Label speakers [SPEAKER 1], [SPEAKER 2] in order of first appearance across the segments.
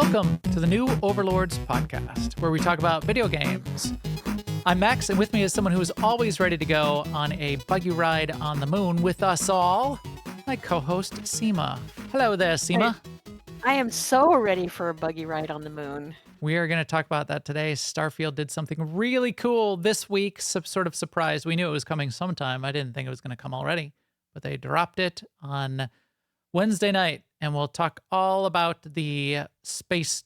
[SPEAKER 1] Welcome to the new Overlords Podcast, where we talk about video games. I'm Max, and with me is someone who is always ready to go on a buggy ride on the moon with us all, my co-host, Sema. Hello there, Sema.
[SPEAKER 2] I am so ready for a buggy ride on the moon.
[SPEAKER 1] We are going to talk about that today. Starfield did something really cool this week, some sort of surprise. We knew it was coming sometime. I didn't think it was going to come already, but they dropped it on Wednesday night, and we'll talk all about the space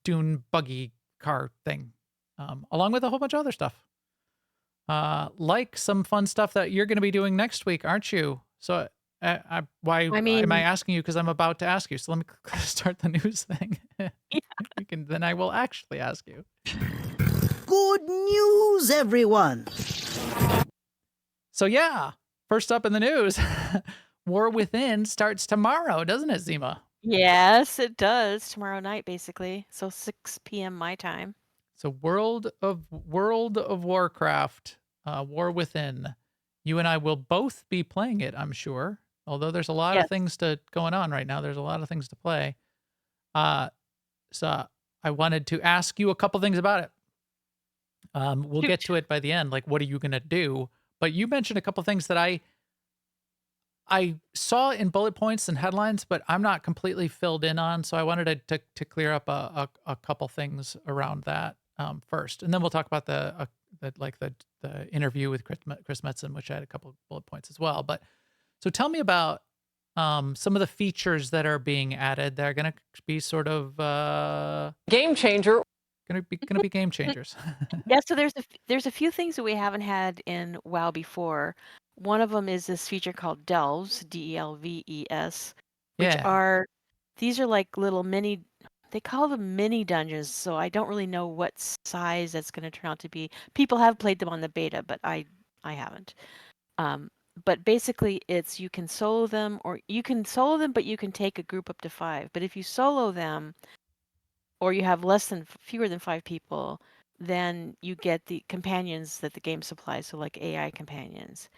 [SPEAKER 1] dune buggy car thing, along with a whole bunch of other stuff. Like some fun stuff that you're going to be doing next week, aren't you? So am I asking you? Because I'm about to ask you. So let me start the news thing.
[SPEAKER 2] Yeah.
[SPEAKER 1] Then I will actually ask you.
[SPEAKER 3] Good news, everyone.
[SPEAKER 1] So yeah, first up in the news, War Within starts tomorrow, doesn't it, Sema?
[SPEAKER 2] Yes, it does. Tomorrow night, basically. So 6 p.m. my time.
[SPEAKER 1] So World of Warcraft, War Within. You and I will both be playing it, I'm sure. Although there's a lot of things going on right now. There's a lot of things to play. So I wanted to ask you a couple things about it. We'll get to it by the end. Like, what are you going to do? But you mentioned a couple things that I saw in bullet points and headlines, but I'm not completely filled in on. So I wanted to clear up a couple things around that first, and then we'll talk about the interview with Chris Metzen, which I had a couple of bullet points as well. But so tell me about some of the features that are being added. They're going to be sort of
[SPEAKER 4] game changer.
[SPEAKER 1] Going to be game changers.
[SPEAKER 2] Yeah. So there's a few things that we haven't had in WoW before. One of them is this feature called Delves, Delves, these are like little mini. They call them mini dungeons, so I don't really know what size that's going to turn out to be. People have played them on the beta, but I haven't. But basically, it's you can solo them, but you can take a group up to 5. But if you solo them, or you have fewer than 5 people, then you get the companions that the game supplies, so like AI companions.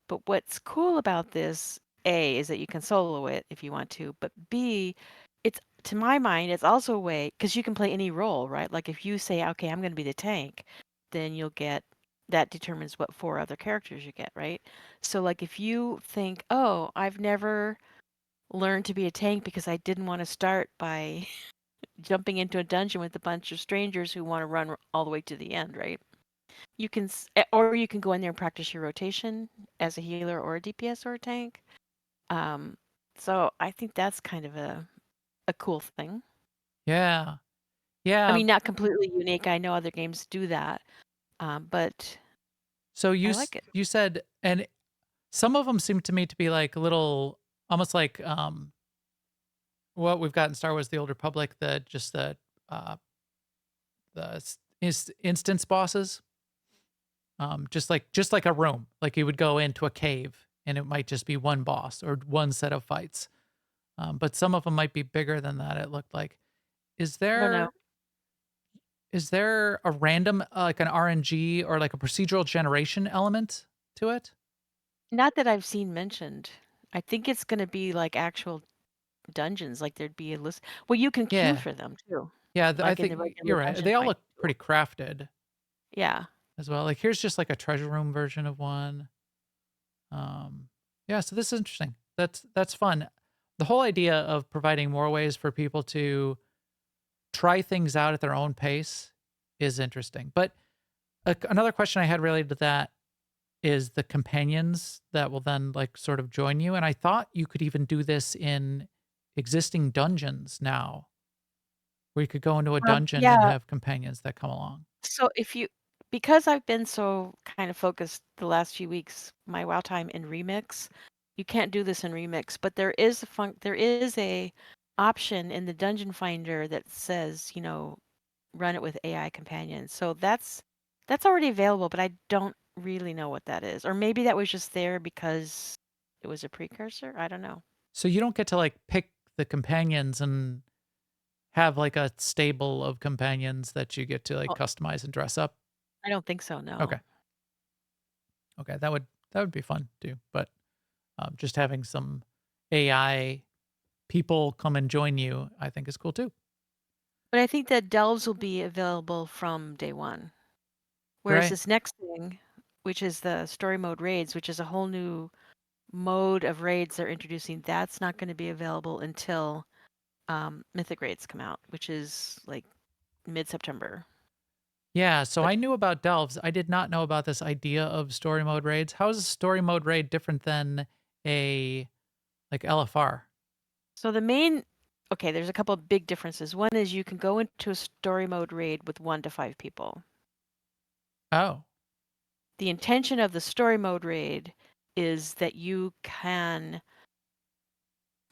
[SPEAKER 2] But what's cool about this, A, is that you can solo it if you want to, but B, to my mind, it's also a way, because you can play any role, right? Like if you say, okay, I'm going to be the tank, then that determines what 4 other characters you get, right? So like if you think, oh, I've never learned to be a tank because I didn't want to start by jumping into a dungeon with a bunch of strangers who want to run all the way to the end, right? You can go in there and practice your rotation as a healer or a DPS or a tank. So I think that's kind of a cool thing.
[SPEAKER 1] Yeah.
[SPEAKER 2] I mean, not completely unique. I know other games do that, but
[SPEAKER 1] so
[SPEAKER 2] I like it.
[SPEAKER 1] You said, and some of them seem to me to be like little, almost like what we've got in Star Wars: The Old Republic, the instance bosses. Just like a room, like you would go into a cave and it might just be one boss or one set of fights. But some of them might be bigger than that. It looked like. Is there a random, like an RNG or like a procedural generation element to it?
[SPEAKER 2] Not that I've seen mentioned. I think it's going to be like actual dungeons, like there'd be a list. Well, you can queue for them too.
[SPEAKER 1] Yeah, I
[SPEAKER 2] Like
[SPEAKER 1] think you're right. They all look pretty crafted.
[SPEAKER 2] Yeah.
[SPEAKER 1] As well. Like here's just like a treasure room version of one. Yeah, so this is interesting. That's fun. The whole idea of providing more ways for people to try things out at their own pace is interesting. But another question I had related to that is the companions that will then like sort of join you. And I thought you could even do this in existing dungeons now, where you could go into a dungeon and have companions that come along.
[SPEAKER 2] So because I've been so kind of focused the last few weeks, my WoW time in Remix, you can't do this in Remix, but there is a option in the Dungeon Finder that says, run it with AI companions. So that's already available, but I don't really know what that is. Or maybe that was just there because it was a precursor. I don't know.
[SPEAKER 1] So you don't get to like pick the companions and have like a stable of companions that you get to like customize and dress up?
[SPEAKER 2] I don't think so, no.
[SPEAKER 1] Okay, that would be fun too. But just having some AI people come and join you, I think is cool too.
[SPEAKER 2] But I think that delves will be available from day one. Whereas
[SPEAKER 1] Right.
[SPEAKER 2] this next thing, which is the story mode raids, which is a whole new mode of raids they're introducing, that's not going to be available until Mythic raids come out, which is like mid-September.
[SPEAKER 1] Yeah, so
[SPEAKER 2] But
[SPEAKER 1] I knew about delves. I did not know about this idea of story mode raids. How is a story mode raid different than a like LFR?
[SPEAKER 2] so okay, there's a couple of big differences. One is you can go into a story mode raid with 1 to 5 people.
[SPEAKER 1] Oh,
[SPEAKER 2] The intention of the story mode raid is that you can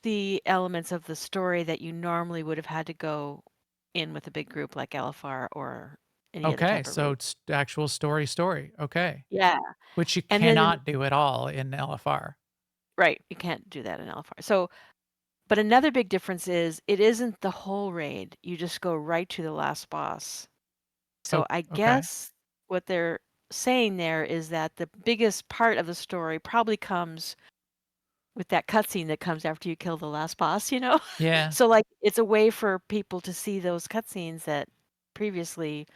[SPEAKER 2] the elements of the story that you normally would have had to go in with a big group like LFR or any other
[SPEAKER 1] okay.
[SPEAKER 2] type of
[SPEAKER 1] So
[SPEAKER 2] raid.
[SPEAKER 1] it's actual story. Okay.
[SPEAKER 2] Yeah.
[SPEAKER 1] Which you
[SPEAKER 2] And then
[SPEAKER 1] cannot do at all in LFR.
[SPEAKER 2] right, you can't do that in LFR. So, but another big difference is it isn't the whole raid. You just go right to the last boss.
[SPEAKER 1] Oh,
[SPEAKER 2] So I
[SPEAKER 1] okay.
[SPEAKER 2] guess what they're saying there is that the biggest part of the story probably comes with that cutscene that comes after you kill the last boss, you know?
[SPEAKER 1] Yeah,
[SPEAKER 2] So, like, it's a way for people to see those cutscenes that previously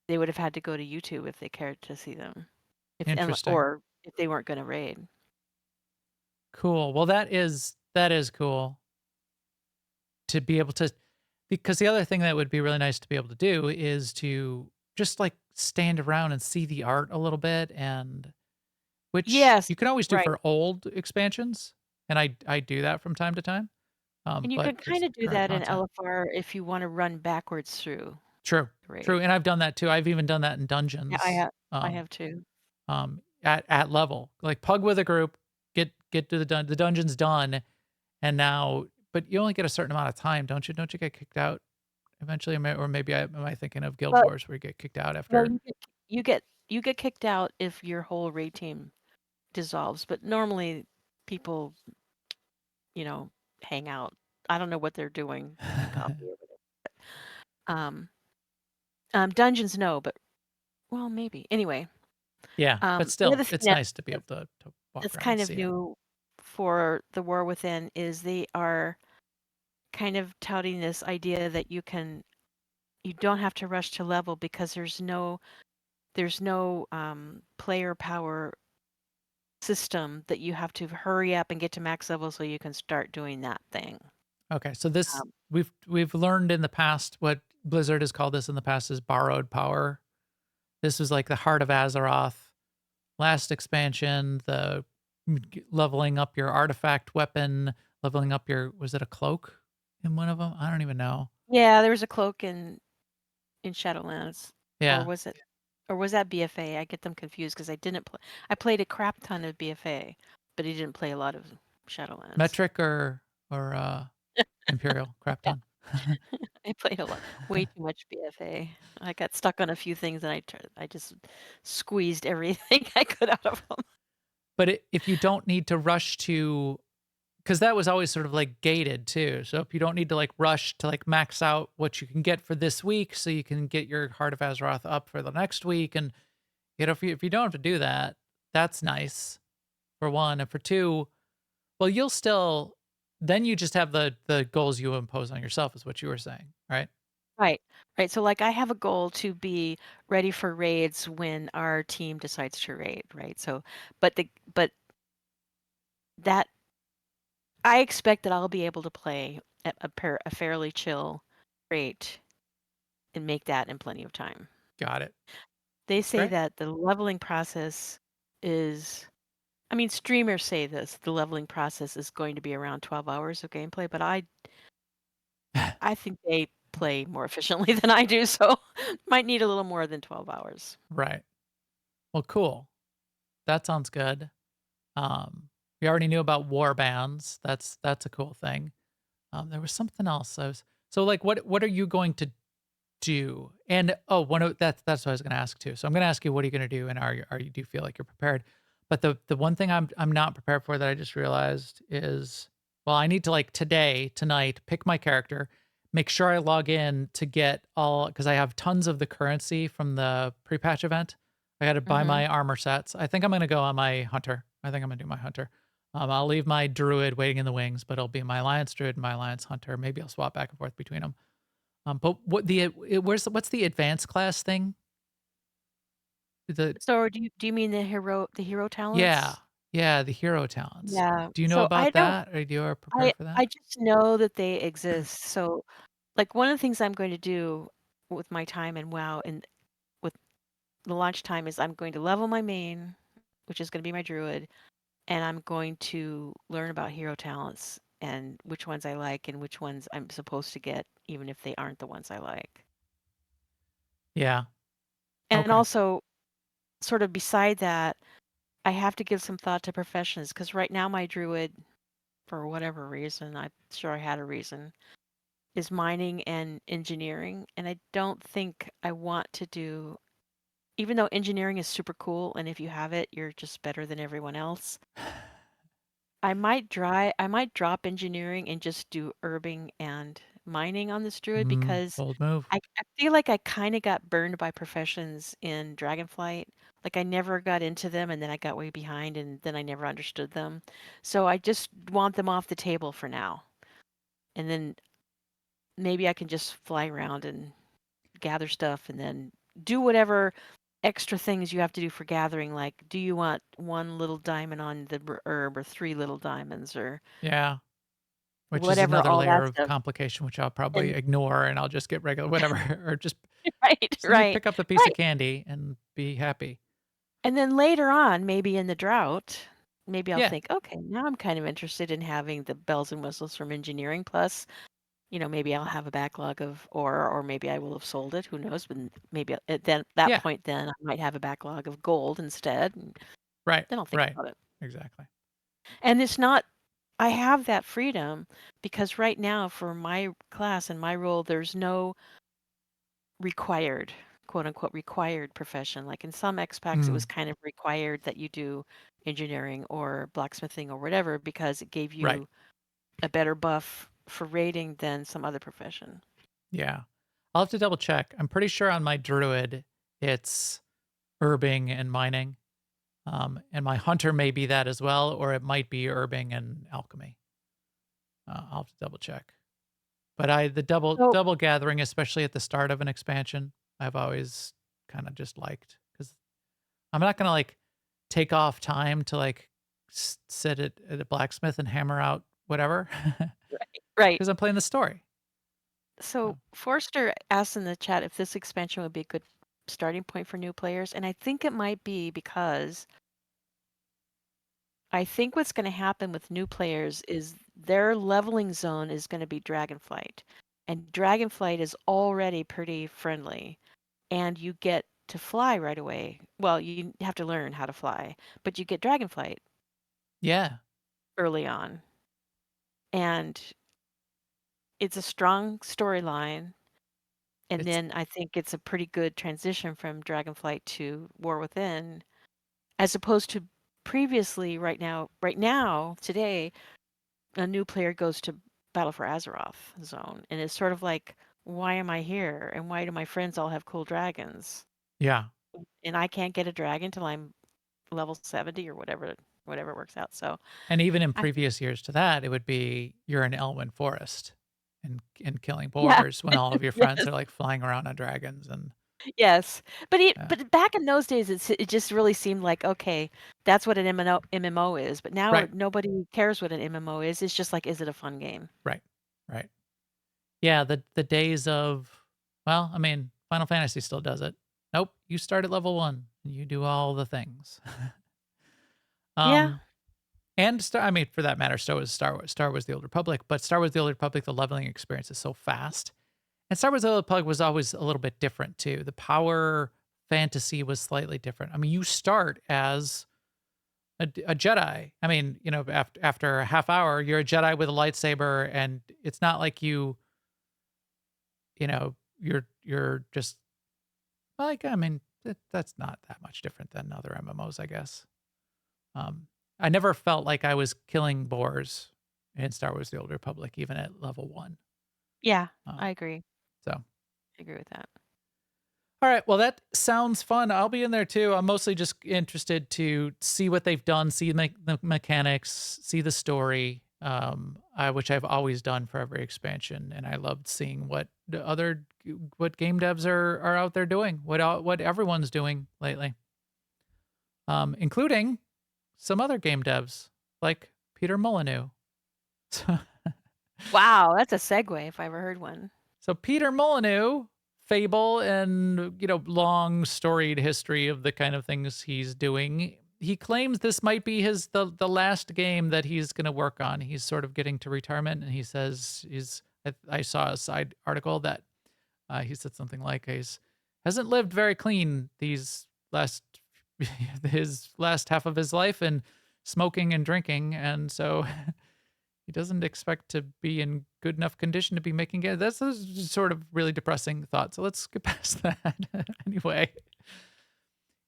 [SPEAKER 2] they would have had to go to YouTube if they cared to see them,
[SPEAKER 1] interesting.
[SPEAKER 2] or if they weren't gonna raid.
[SPEAKER 1] Cool. Well, that is cool to be able to because the other thing that would be really nice to be able to do is to just like stand around and see the art a little bit and which
[SPEAKER 2] Yes,
[SPEAKER 1] you can always do
[SPEAKER 2] right.
[SPEAKER 1] for old expansions and I do that from time to time.
[SPEAKER 2] And you
[SPEAKER 1] But
[SPEAKER 2] can
[SPEAKER 1] it's
[SPEAKER 2] kinda do
[SPEAKER 1] current
[SPEAKER 2] that in
[SPEAKER 1] content.
[SPEAKER 2] LFR if you wanna run backwards through
[SPEAKER 1] True.
[SPEAKER 2] the raid.
[SPEAKER 1] True. And I've done that too. I've even done that in
[SPEAKER 2] Yeah,
[SPEAKER 1] dungeons.
[SPEAKER 2] I have too.
[SPEAKER 1] At level. Like pug with a group, get to the dungeon's done and now but you only get a certain amount of time, don't you? Don't you get kicked out eventually? Or maybe am I thinking of Guild
[SPEAKER 2] Well
[SPEAKER 1] Wars where you get kicked out
[SPEAKER 2] well,
[SPEAKER 1] after
[SPEAKER 2] you get kicked out if your whole raid team dissolves, but normally people, you know, hang out. I don't know what they're doing, drinking coffee or whatever. Um, dungeons, no, but well, maybe. Anyway,
[SPEAKER 1] Yeah, but
[SPEAKER 2] the
[SPEAKER 1] still,
[SPEAKER 2] other thing
[SPEAKER 1] it's nice to be able to walk
[SPEAKER 2] that's
[SPEAKER 1] around and
[SPEAKER 2] kind of
[SPEAKER 1] see it.
[SPEAKER 2] new for the War Within is they are kind of touting this idea that you don't have to rush to level because there's no player power system that you have to hurry up and get to max level so you can start doing that thing.
[SPEAKER 1] Okay, so this
[SPEAKER 2] Um,
[SPEAKER 1] we've learned in the past what Blizzard has called this in the past is borrowed power. This was like the Heart of Azeroth last expansion, the leveling up your artifact weapon, leveling up your was it a cloak in one of them? I don't even know.
[SPEAKER 2] yeah, there was a cloak in Shadowlands, or
[SPEAKER 1] Yeah,
[SPEAKER 2] was it, or was that BFA? I get them confused because I didn't play. I played a crap ton of BFA, but I didn't play a lot of Shadowlands.
[SPEAKER 1] metric or imperial crap
[SPEAKER 2] Yeah,
[SPEAKER 1] ton.
[SPEAKER 2] I played a lot, way too much BFA. I got stuck on a few things, and I just squeezed everything I could out of them.
[SPEAKER 1] But if you don't need to rush to because that was always sort of like gated too. So if you don't need to like rush to like max out what you can get for this week, so you can get your Heart of Azeroth up for the next week, and if you don't have to do that, that's nice for one, and for two, well, you'll still then you just have the goals you impose on yourself, is what you were saying, right?
[SPEAKER 2] Right, right. So, like, I have a goal to be ready for raids when our team decides to raid, right? So, but that I expect that I'll be able to play at a fairly chill rate and make that in plenty of time.
[SPEAKER 1] Got it.
[SPEAKER 2] They say
[SPEAKER 1] Great.
[SPEAKER 2] that the leveling process is, I mean, streamers say this, the leveling process is going to be around 12 hours of gameplay, but I think they play more efficiently than I do, so might need a little more than 12 hours.
[SPEAKER 1] Right. Well, cool. That sounds good. We already knew about war bands. That's a cool thing. There was something else. So like what are you going to do? And oh, that's what I was going to ask too. So I'm going to ask you what are you going to do and are you do you feel like you're prepared? But the one thing I'm not prepared for that I just realized is well, I need to like tonight pick my character, make sure I log in to get all cuz I have tons of the currency from the pre-patch event. I got to buy
[SPEAKER 2] Mhm.
[SPEAKER 1] my armor sets. I think I'm going to go on my hunter. I think I'm going to do my hunter. I'll leave my druid waiting in the wings, but it'll be my alliance druid and my alliance hunter. Maybe I'll swap back and forth between them. But what's the advanced class thing? The
[SPEAKER 2] So do you mean the hero
[SPEAKER 1] Yeah,
[SPEAKER 2] talents?
[SPEAKER 1] yeah, the hero talents.
[SPEAKER 2] Yeah.
[SPEAKER 1] Do you know
[SPEAKER 2] So I
[SPEAKER 1] about
[SPEAKER 2] don't
[SPEAKER 1] that, or do you are
[SPEAKER 2] I
[SPEAKER 1] prepared for that?
[SPEAKER 2] I just know that they exist. So like one of the things I'm going to do with my time in WoW and with the launch time is I'm going to level my main, which is going to be my druid, and I'm going to learn about hero talents and which ones I like and which ones I'm supposed to get, even if they aren't the ones I like.
[SPEAKER 1] Yeah.
[SPEAKER 2] And
[SPEAKER 1] Okay.
[SPEAKER 2] also, sort of beside that, I have to give some thought to professions because right now my druid, for whatever reason, I'm sure I had a reason, is mining and engineering. And I don't think I want to do, even though engineering is super cool, and if you have it, you're just better than everyone else. I might drop engineering and just do herbing and mining on this druid because
[SPEAKER 1] Bold move.
[SPEAKER 2] I feel like I kind of got burned by professions in Dragonflight. Like I never got into them and then I got way behind and then I never understood them. So I just want them off the table for now. And then maybe I can just fly around and gather stuff and then do whatever extra things you have to do for gathering. Like, do you want one little diamond on the herb or three little diamonds or
[SPEAKER 1] Yeah. Which is
[SPEAKER 2] whatever,
[SPEAKER 1] another
[SPEAKER 2] all
[SPEAKER 1] layer
[SPEAKER 2] that
[SPEAKER 1] of
[SPEAKER 2] stuff.
[SPEAKER 1] complication, which I'll probably
[SPEAKER 2] And
[SPEAKER 1] ignore, and I'll just get regular whatever, or
[SPEAKER 2] right,
[SPEAKER 1] just let me
[SPEAKER 2] right,
[SPEAKER 1] pick up the piece of
[SPEAKER 2] right.
[SPEAKER 1] candy and be happy.
[SPEAKER 2] And then later on, maybe in the drought, maybe I'll
[SPEAKER 1] Yeah.
[SPEAKER 2] think, okay, now I'm kind of interested in having the bells and whistles from engineering. Plus, maybe I'll have a backlog of ore, or maybe I will have sold it. Who knows? But maybe at then that
[SPEAKER 1] Yeah.
[SPEAKER 2] point, then I might have a backlog of gold instead. And
[SPEAKER 1] Right.
[SPEAKER 2] then I'll think
[SPEAKER 1] Right.
[SPEAKER 2] about it.
[SPEAKER 1] Exactly.
[SPEAKER 2] And it's not. I have that freedom because right now, for my class and my role, there's no required, quote unquote, required profession. Like in some X packs, it was
[SPEAKER 1] Mm.
[SPEAKER 2] kind of required that you do engineering or blacksmithing or whatever because it gave
[SPEAKER 1] Right.
[SPEAKER 2] you a better buff for rating than some other profession.
[SPEAKER 1] Yeah. I'll have to double check. I'm pretty sure on my druid, it's herbing and mining. And my hunter may be that as well, or it might be herbing and alchemy. I'll have to double check. But the
[SPEAKER 2] So
[SPEAKER 1] double gathering, especially at the start of an expansion, I've always kind of just liked, because I'm not gonna like take off time to like sit at a blacksmith and hammer out whatever,
[SPEAKER 2] right.
[SPEAKER 1] because I'm playing the story.
[SPEAKER 2] So
[SPEAKER 1] So,
[SPEAKER 2] Forrester asked in the chat if this expansion would be a good starting point for new players, and I think it might be because I think what's going to happen with new players is their leveling zone is going to be Dragonflight. And Dragonflight is already pretty friendly, and you get to fly right away. Well, you have to learn how to fly, but you get Dragonflight
[SPEAKER 1] yeah,
[SPEAKER 2] early on. And it's a strong storyline. And
[SPEAKER 1] it's
[SPEAKER 2] then I think it's a pretty good transition from Dragonflight to War Within, as opposed to previously, right now, today, a new player goes to Battle for Azeroth zone, and it's sort of like, why am I here? And why do my friends all have cool dragons?
[SPEAKER 1] yeah.
[SPEAKER 2] And I can't get a dragon till I'm level 70 or whatever works out. So
[SPEAKER 1] And even in
[SPEAKER 2] I think,
[SPEAKER 1] previous years to that, it would be you're in Elwyn Forest and killing
[SPEAKER 2] yeah,
[SPEAKER 1] boars when all of your friends
[SPEAKER 2] yes,
[SPEAKER 1] are like flying around on dragons and
[SPEAKER 2] yes.
[SPEAKER 1] yeah.
[SPEAKER 2] But back in those days, it just really seemed like, okay, that's what an MMO is. But now
[SPEAKER 1] Right,
[SPEAKER 2] nobody cares what an MMO is. It's just like, is it a fun game?
[SPEAKER 1] right, right. Yeah, the days of, well, I mean, Final Fantasy still does it. Nope, you start at level 1 and you do all the things.
[SPEAKER 2] Yeah,
[SPEAKER 1] Um, and I mean, for that matter, so was Star Wars. Star Wars: The Old Republic, but Star Wars: The Old Republic, the leveling experience is so fast. And Star Wars: The Old Republic was always a little bit different too. The power fantasy was slightly different. I mean, you start as a Jedi. I mean, after a half hour, you're a Jedi with a lightsaber, and it's not like you're just like, I mean, that's not that much different than other MMOs, I guess. Um, I never felt like I was killing boars in Star Wars: The Old Republic, even at level 1.
[SPEAKER 2] yeah, I
[SPEAKER 1] Um,
[SPEAKER 2] agree.
[SPEAKER 1] so,
[SPEAKER 2] I agree with that.
[SPEAKER 1] all right, well, that sounds fun. I'll be in there too. I'm mostly just interested to see what they've done, see the mechanics, see the story, which I've always done for every expansion, and I loved seeing what the other what game devs are out there doing, what everyone's doing lately, including some other game devs like Peter Molyneux. So,
[SPEAKER 2] Wow, that's a segue if I ever heard one.
[SPEAKER 1] so Peter Molyneux, Fable, and long storied history of the kind of things he's doing. He claims this might be the last game that he's going to work on. He's sort of getting to retirement, and he says I saw a side article that he said something like he's hasn't lived very clean these last his last half of his life, and smoking and drinking, and so he doesn't expect to be in good enough condition to be making it. That's a sort of really depressing thought. So let's get past that. Anyway,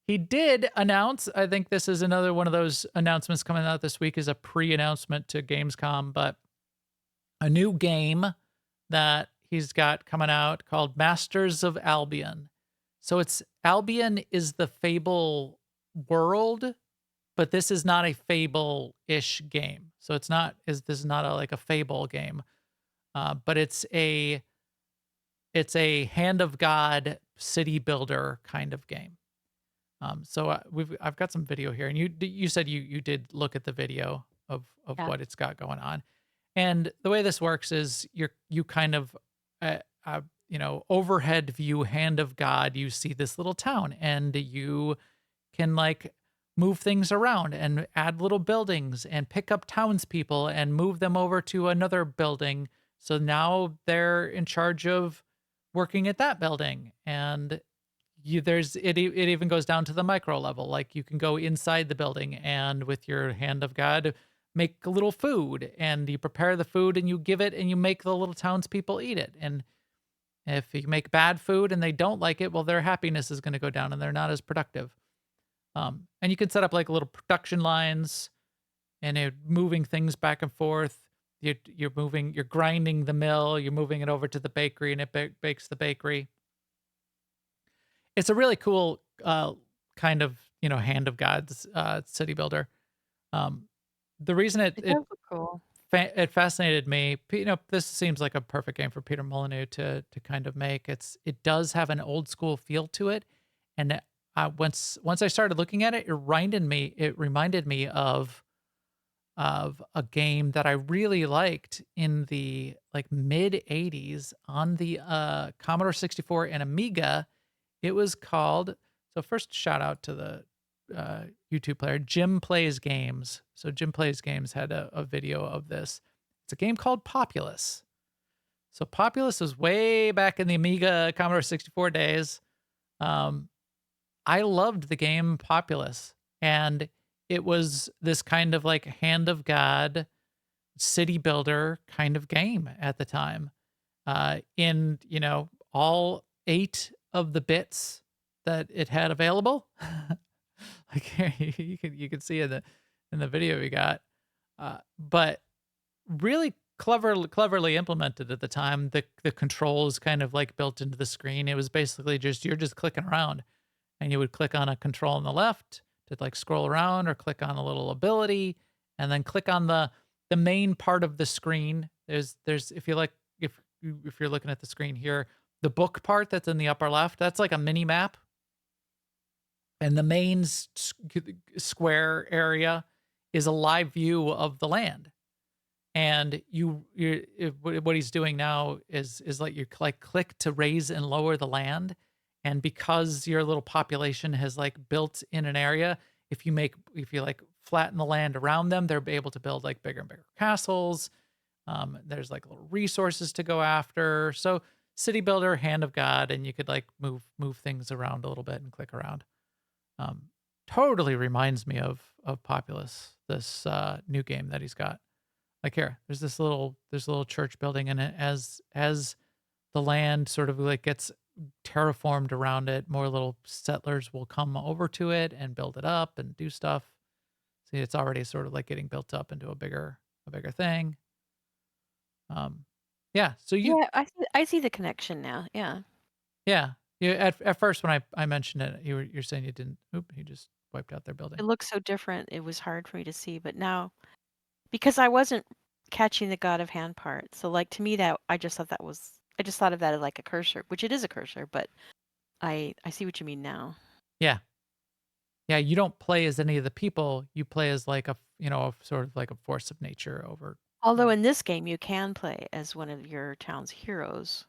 [SPEAKER 1] he did announce, I think this is another one of those announcements coming out this week, is a pre-announcement to Gamescom, but a new game that he's got coming out called Masters of Albion. So it's Albion is the Fable world, but this is not a Fable-ish game. So this is not like a Fable game, but it's a Hand of God city builder kind of game. So I've got some video here, and you said you did look at the video of
[SPEAKER 2] Yeah.
[SPEAKER 1] what it's got going on, and the way this works is you kind of overhead view Hand of God. You see this little town, and you can like move things around and add little buildings and pick up townspeople and move them over to another building. So now they're in charge of working at that building. And it even goes down to the micro level. Like you can go inside the building and with your Hand of God, make a little food, and you prepare the food and you give it and you make the little townspeople eat it. And if you make bad food and they don't like it, well, their happiness is going to go down and they're not as productive. And you can set up like little production lines, and you're moving things back and forth. You're grinding the mill, you're moving it over to the bakery, and it bakes the bakery. It's a really cool kind of Hand of God's city builder. The reason
[SPEAKER 2] It does look cool.
[SPEAKER 1] it fascinated me, this seems like a perfect game for Peter Molyneux to kind of make. It does have an old school feel to it, and once I started looking at it, it reminded me of a game that I really liked in the like mid 80s on the Commodore 64 and Amiga. It was called, so first shout out to the YouTube player, Jim Plays Games. So Jim Plays Games had a video of this. It's a game called Populous. So Populous was way back in the Amiga Commodore 64 days. I loved the game Populous, and it was this kind of like Hand of God city builder kind of game at the time. In all 8 of the bits that it had available. Like you can see in the video we got, but really cleverly implemented at the time. The controls kind of like built into the screen. It was basically you're just clicking around, and you would click on a control on the left to like scroll around, or click on a little ability, and then click on the main part of the screen. There's if you're looking at the screen here, the book part that's in the upper left, that's like a mini map. And the main square area is a live view of the land. And what he's doing now is like you click to raise and lower the land. And because your little population has like built in an area, if you like flatten the land around them, they're able to build like bigger and bigger castles. There's like little resources to go after. So city builder, Hand of God, and you could like move things around a little bit and click around. Totally reminds me of Populous, this new game that he's got. Like here, there's this little church building, and as the land sort of like gets terraformed around it, more little settlers will come over to it and build it up and do stuff. See, it's already sort of like getting built up into a bigger thing. Yeah. So
[SPEAKER 2] Yeah, I see the connection now. Yeah.
[SPEAKER 1] yeah. At first when I mentioned it, you're saying you didn't. He just wiped out their building.
[SPEAKER 2] It looks so different. It was hard for me to see, but now, because I wasn't catching the God of Hand part. So like to me that I just thought of that as like a cursor, which it is a cursor, but I see what you mean now.
[SPEAKER 1] Yeah. Yeah, you don't play as any of the people. You play as like a sort of like a force of nature over, you
[SPEAKER 2] Although
[SPEAKER 1] know,
[SPEAKER 2] in this game you can play as one of your town's heroes.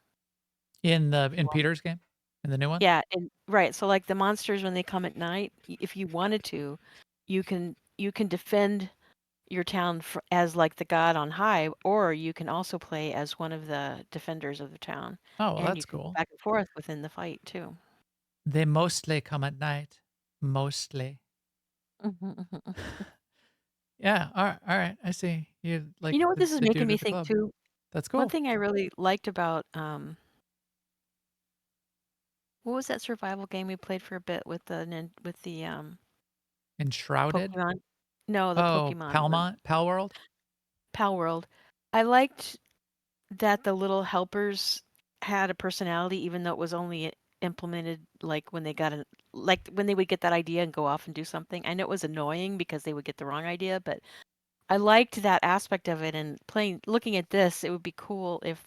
[SPEAKER 1] in Peter's game, in the new one.
[SPEAKER 2] Yeah, and right. So like the monsters when they come at night, if you wanted to, you can defend your town as like the god on high, or you can also play as one of the defenders of the town,
[SPEAKER 1] Oh, well,
[SPEAKER 2] and you
[SPEAKER 1] that's
[SPEAKER 2] can go
[SPEAKER 1] cool.
[SPEAKER 2] back and forth within the fight too.
[SPEAKER 1] They mostly come at night. Mostly.
[SPEAKER 2] Mhm, mhm, mhm.
[SPEAKER 1] Yeah. All right. I see. You like
[SPEAKER 2] You know what this is
[SPEAKER 1] the
[SPEAKER 2] making
[SPEAKER 1] dude
[SPEAKER 2] me
[SPEAKER 1] with the
[SPEAKER 2] think
[SPEAKER 1] club.
[SPEAKER 2] too?
[SPEAKER 1] That's
[SPEAKER 2] One
[SPEAKER 1] cool.
[SPEAKER 2] thing I really liked about what was that survival game we played for a bit with the
[SPEAKER 1] Enshrouded.
[SPEAKER 2] Pokemon? No, the
[SPEAKER 1] Oh,
[SPEAKER 2] Pokemon one,
[SPEAKER 1] Palmont, Pal World.
[SPEAKER 2] Pal World. I liked that the little helpers had a personality, even though it was only implemented like when they got an like when they would get that idea and go off and do something. I know it was annoying because they would get the wrong idea, but I liked that aspect of it. And looking at this, it would be cool if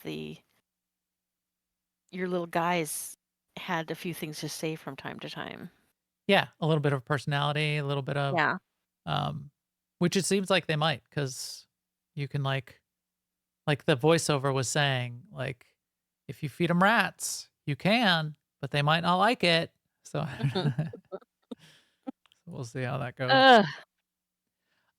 [SPEAKER 2] your little guys had a few things to say from time to time.
[SPEAKER 1] Yeah, a little bit of personality, a little bit of,
[SPEAKER 2] Yeah.
[SPEAKER 1] um, which it seems like they might, because you can like the voiceover was saying, like, if you feed them rats, you can, but they might not like it. So we'll see how that goes.
[SPEAKER 2] Ugh,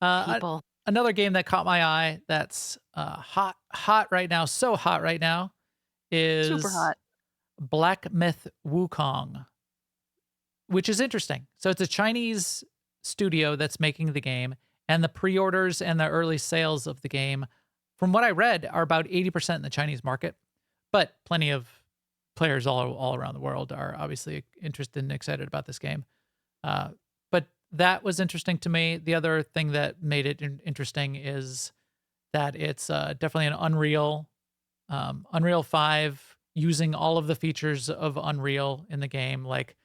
[SPEAKER 1] Uh,
[SPEAKER 2] people.
[SPEAKER 1] Another game that caught my eye that's hot right now, so hot right now,
[SPEAKER 2] Super
[SPEAKER 1] is
[SPEAKER 2] hot.
[SPEAKER 1] Black Myth Wukong, which is interesting. So it's a Chinese studio that's making the game, and the pre-orders and the early sales of the game, from what I read, are about 80% in the Chinese market. But plenty of players all around the world are obviously interested and excited about this game. Uh, but that was interesting to me. The other thing that made it interesting is that it's definitely an Unreal 5, using all of the features of Unreal in the game, like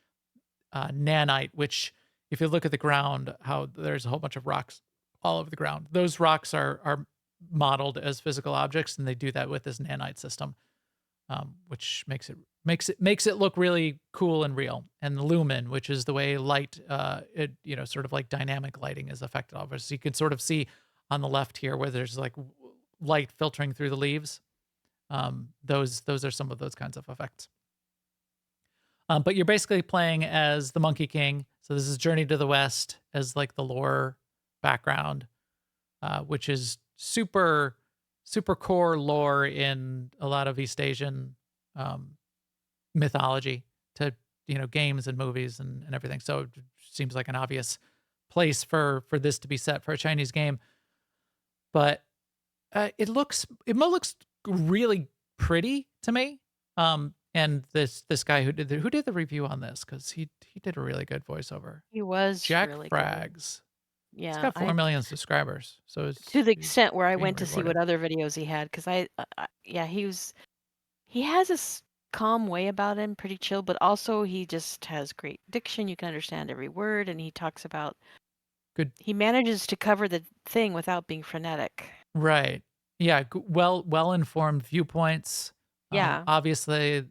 [SPEAKER 1] nanite, which if you look at the ground, how there's a whole bunch of rocks all over the ground. Those rocks are modeled as physical objects, and they do that with this nanite system, which makes it look really cool and real. And the lumen, which is the way light, sort of like dynamic lighting is affected off us. So you can sort of see on the left here where there's like light filtering through the leaves. Those are some of those kinds of effects. But you're basically playing as the Monkey King. So this is Journey to the West as like the lore background, which is super core lore in a lot of East Asian um, mythology to games and movies and everything. So it seems like an obvious place for this to be set for a Chinese game. But it looks really pretty to me. And this guy who did the review on this, because he did a really good voiceover.
[SPEAKER 2] He was
[SPEAKER 1] Jack
[SPEAKER 2] really good.
[SPEAKER 1] Frags. He's
[SPEAKER 2] Yeah,
[SPEAKER 1] got 4 million subscribers, so
[SPEAKER 2] to the
[SPEAKER 1] he's
[SPEAKER 2] extent where I
[SPEAKER 1] being
[SPEAKER 2] went to see what
[SPEAKER 1] rewarded.
[SPEAKER 2] other videos he had, because yeah, he has this calm way about him, pretty chill, but also he just has great diction. You can understand every word, and he talks about
[SPEAKER 1] Good,
[SPEAKER 2] he manages to cover the thing without being frenetic.
[SPEAKER 1] right? Yeah, well informed viewpoints.
[SPEAKER 2] Yeah.
[SPEAKER 1] Obviously,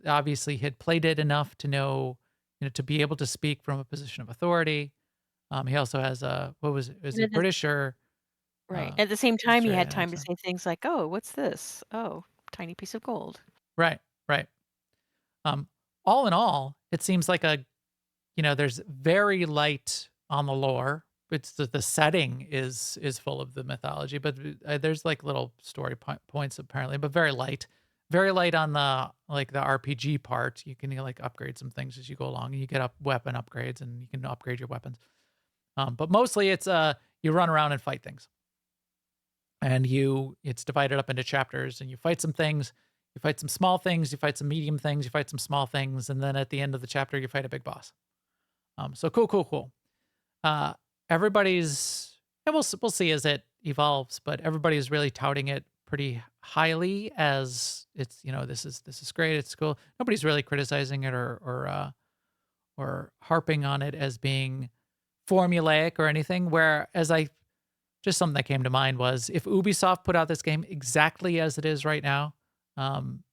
[SPEAKER 1] had played it enough to know, to be able to speak from a position of authority. He also has a what was it? Was
[SPEAKER 2] And
[SPEAKER 1] he
[SPEAKER 2] at the,
[SPEAKER 1] British or
[SPEAKER 2] right. At the same time, he had
[SPEAKER 1] Australian
[SPEAKER 2] time to
[SPEAKER 1] accent?
[SPEAKER 2] say things like, "Oh, what's this? Oh, tiny piece of gold."
[SPEAKER 1] Right, right. Um, all in all, it seems like there's very light on the lore. It's the setting is full of the mythology, but there's like little story points apparently, but very light. Very light on the RPG part. You can like upgrade some things as you go along, and you get up weapon upgrades, and you can upgrade your weapons. But mostly it's you run around and fight things, and it's divided up into chapters, and you fight some things. You fight some small things, you fight some medium things, you fight some small things, and then at the end of the chapter, you fight a big boss. So cool. Uh, everybody's, and we'll see as it evolves, but everybody's really touting it pretty highly as it's, this is great, it's cool. Nobody's really criticizing it or harping on it as being formulaic or anything. Whereas just something that came to mind was if Ubisoft put out this game exactly as it is right now,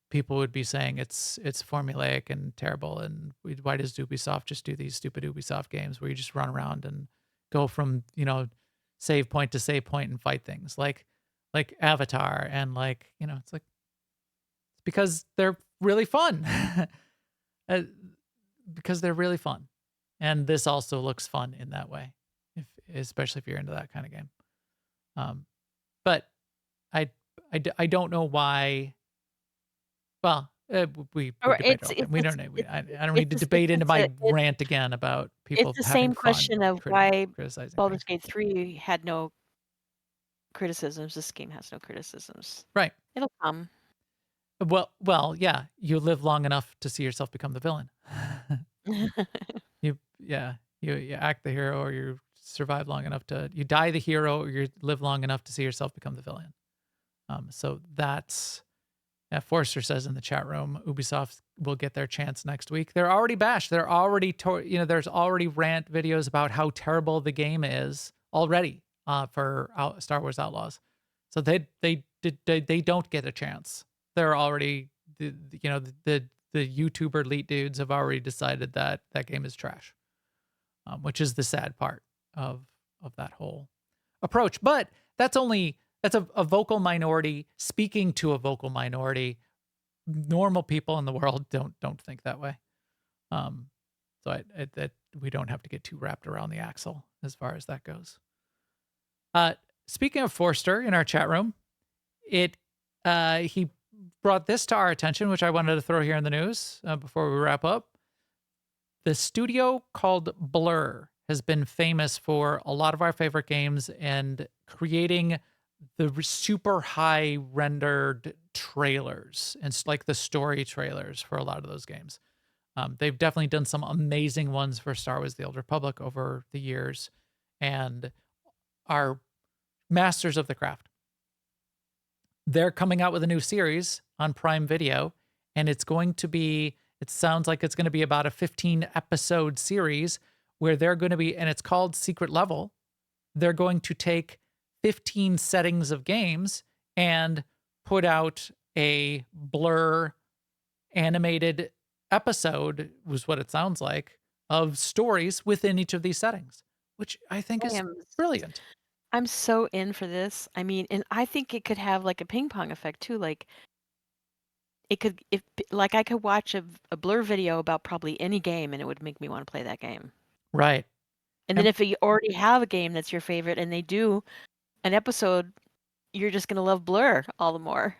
[SPEAKER 1] people would be saying it's formulaic and terrible. And why does Ubisoft just do these stupid Ubisoft games where you just run around and go from, save point to save point and fight things like Avatar and it's because they're really fun. Because they're really fun. And this also looks fun in that way, especially if you're into that kind of game. But I don't know why. Well, we debate it. We don't know. I don't need to debate into my rant again about people.
[SPEAKER 2] It's the same question of why
[SPEAKER 1] criticizing
[SPEAKER 2] Baldur's Gate 3 had no criticisms. This game has no criticisms.
[SPEAKER 1] Right.
[SPEAKER 2] It'll come.
[SPEAKER 1] Well, yeah. You live long enough to see yourself become the villain. You act the hero, or you survive long enough you die the hero, or you live long enough to see yourself become the villain. So that's. Forrester says in the chat room, Ubisoft will get their chance next week. They're already bashed. They're already, there's already rant videos about how terrible the game is already for Star Wars Outlaws. So they don't get a chance. They're already, the YouTuber elite dudes have already decided that that game is trash, which is the sad part of that whole approach. But that's a vocal minority speaking to a vocal minority. Normal people in the world don't think that way. So that we don't have to get too wrapped around the axle as far as that goes. Speaking of Forster in our chat room, he brought this to our attention, which I wanted to throw here in the news before we wrap up. The studio called Blur has been famous for a lot of our favorite games and creating the super high rendered trailers and like the story trailers for a lot of those games. They've definitely done some amazing ones for Star Wars: The Old Republic over the years and are masters of the craft. They're coming out with a new series on Prime Video, and it sounds like it's going to be about a 15 episode series where they're going to be, and it's called Secret Level. They're going to take 15 settings of games and put out a Blur animated episode, was what it sounds like, of stories within each of these settings, which I think is brilliant.
[SPEAKER 2] I'm so in for this. I mean, and I think it could have like a ping pong effect too. Like I could watch a Blur video about probably any game and it would make me want to play that game.
[SPEAKER 1] Right.
[SPEAKER 2] And then if you already have a game that's your favorite and they do an episode, you're just going to love Blur all the more.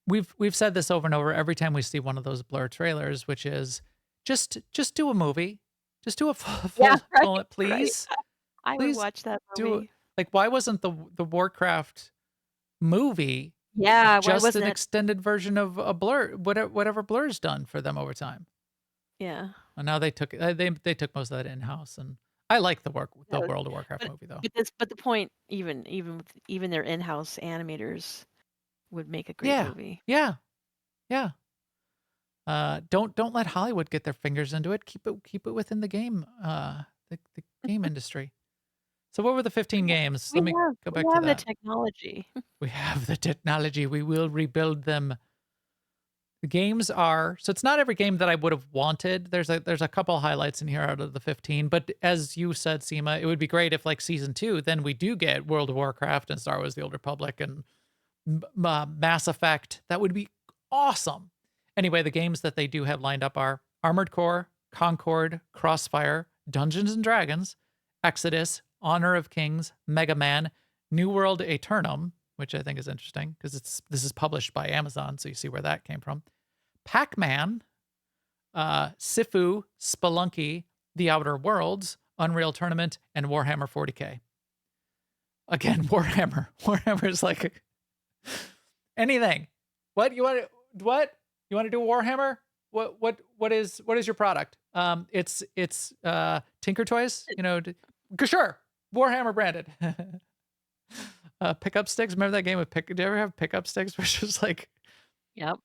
[SPEAKER 1] We've said this over and over every time we see one of those Blur trailers, which is just do a movie. Just do a full please.
[SPEAKER 2] Right. I would watch that movie.
[SPEAKER 1] Why wasn't the Warcraft movie just an extended version of a Blur, whatever Blur's done for them over time?
[SPEAKER 2] Yeah.
[SPEAKER 1] And now they took most of that in-house, and I like the World of Warcraft movie though.
[SPEAKER 2] But the point, even their in-house animators would make a great movie.
[SPEAKER 1] Yeah. Don't let Hollywood get their fingers into it. Keep it within the game, the game industry. So what were the 15 games? Let me go back to that.
[SPEAKER 2] We have the technology.
[SPEAKER 1] We have the technology. We will rebuild them. The games are, so it's not every game that I would have wanted. There's a couple highlights in here out of the 15, but as you said, Sema, it would be great if like season 2, then we do get World of Warcraft and Star Wars: The Old Republic and Mass Effect. That would be awesome. Anyway, the games that they do have lined up are Armored Core, Concord, Crossfire, Dungeons and Dragons, Exodus, Honor of Kings, Mega Man, New World Aeternum, which I think is interesting because this is published by Amazon, so you see where that came from. Pac-Man, Sifu, Spelunky, The Outer Worlds, Unreal Tournament, and Warhammer 40K. Again, Warhammer. Warhammer is like anything. What you want to do? Warhammer? What is your product? It's Tinker Toys. Sure. Warhammer branded. Pickup sticks. Remember that game with Did you ever have pickup sticks, which was like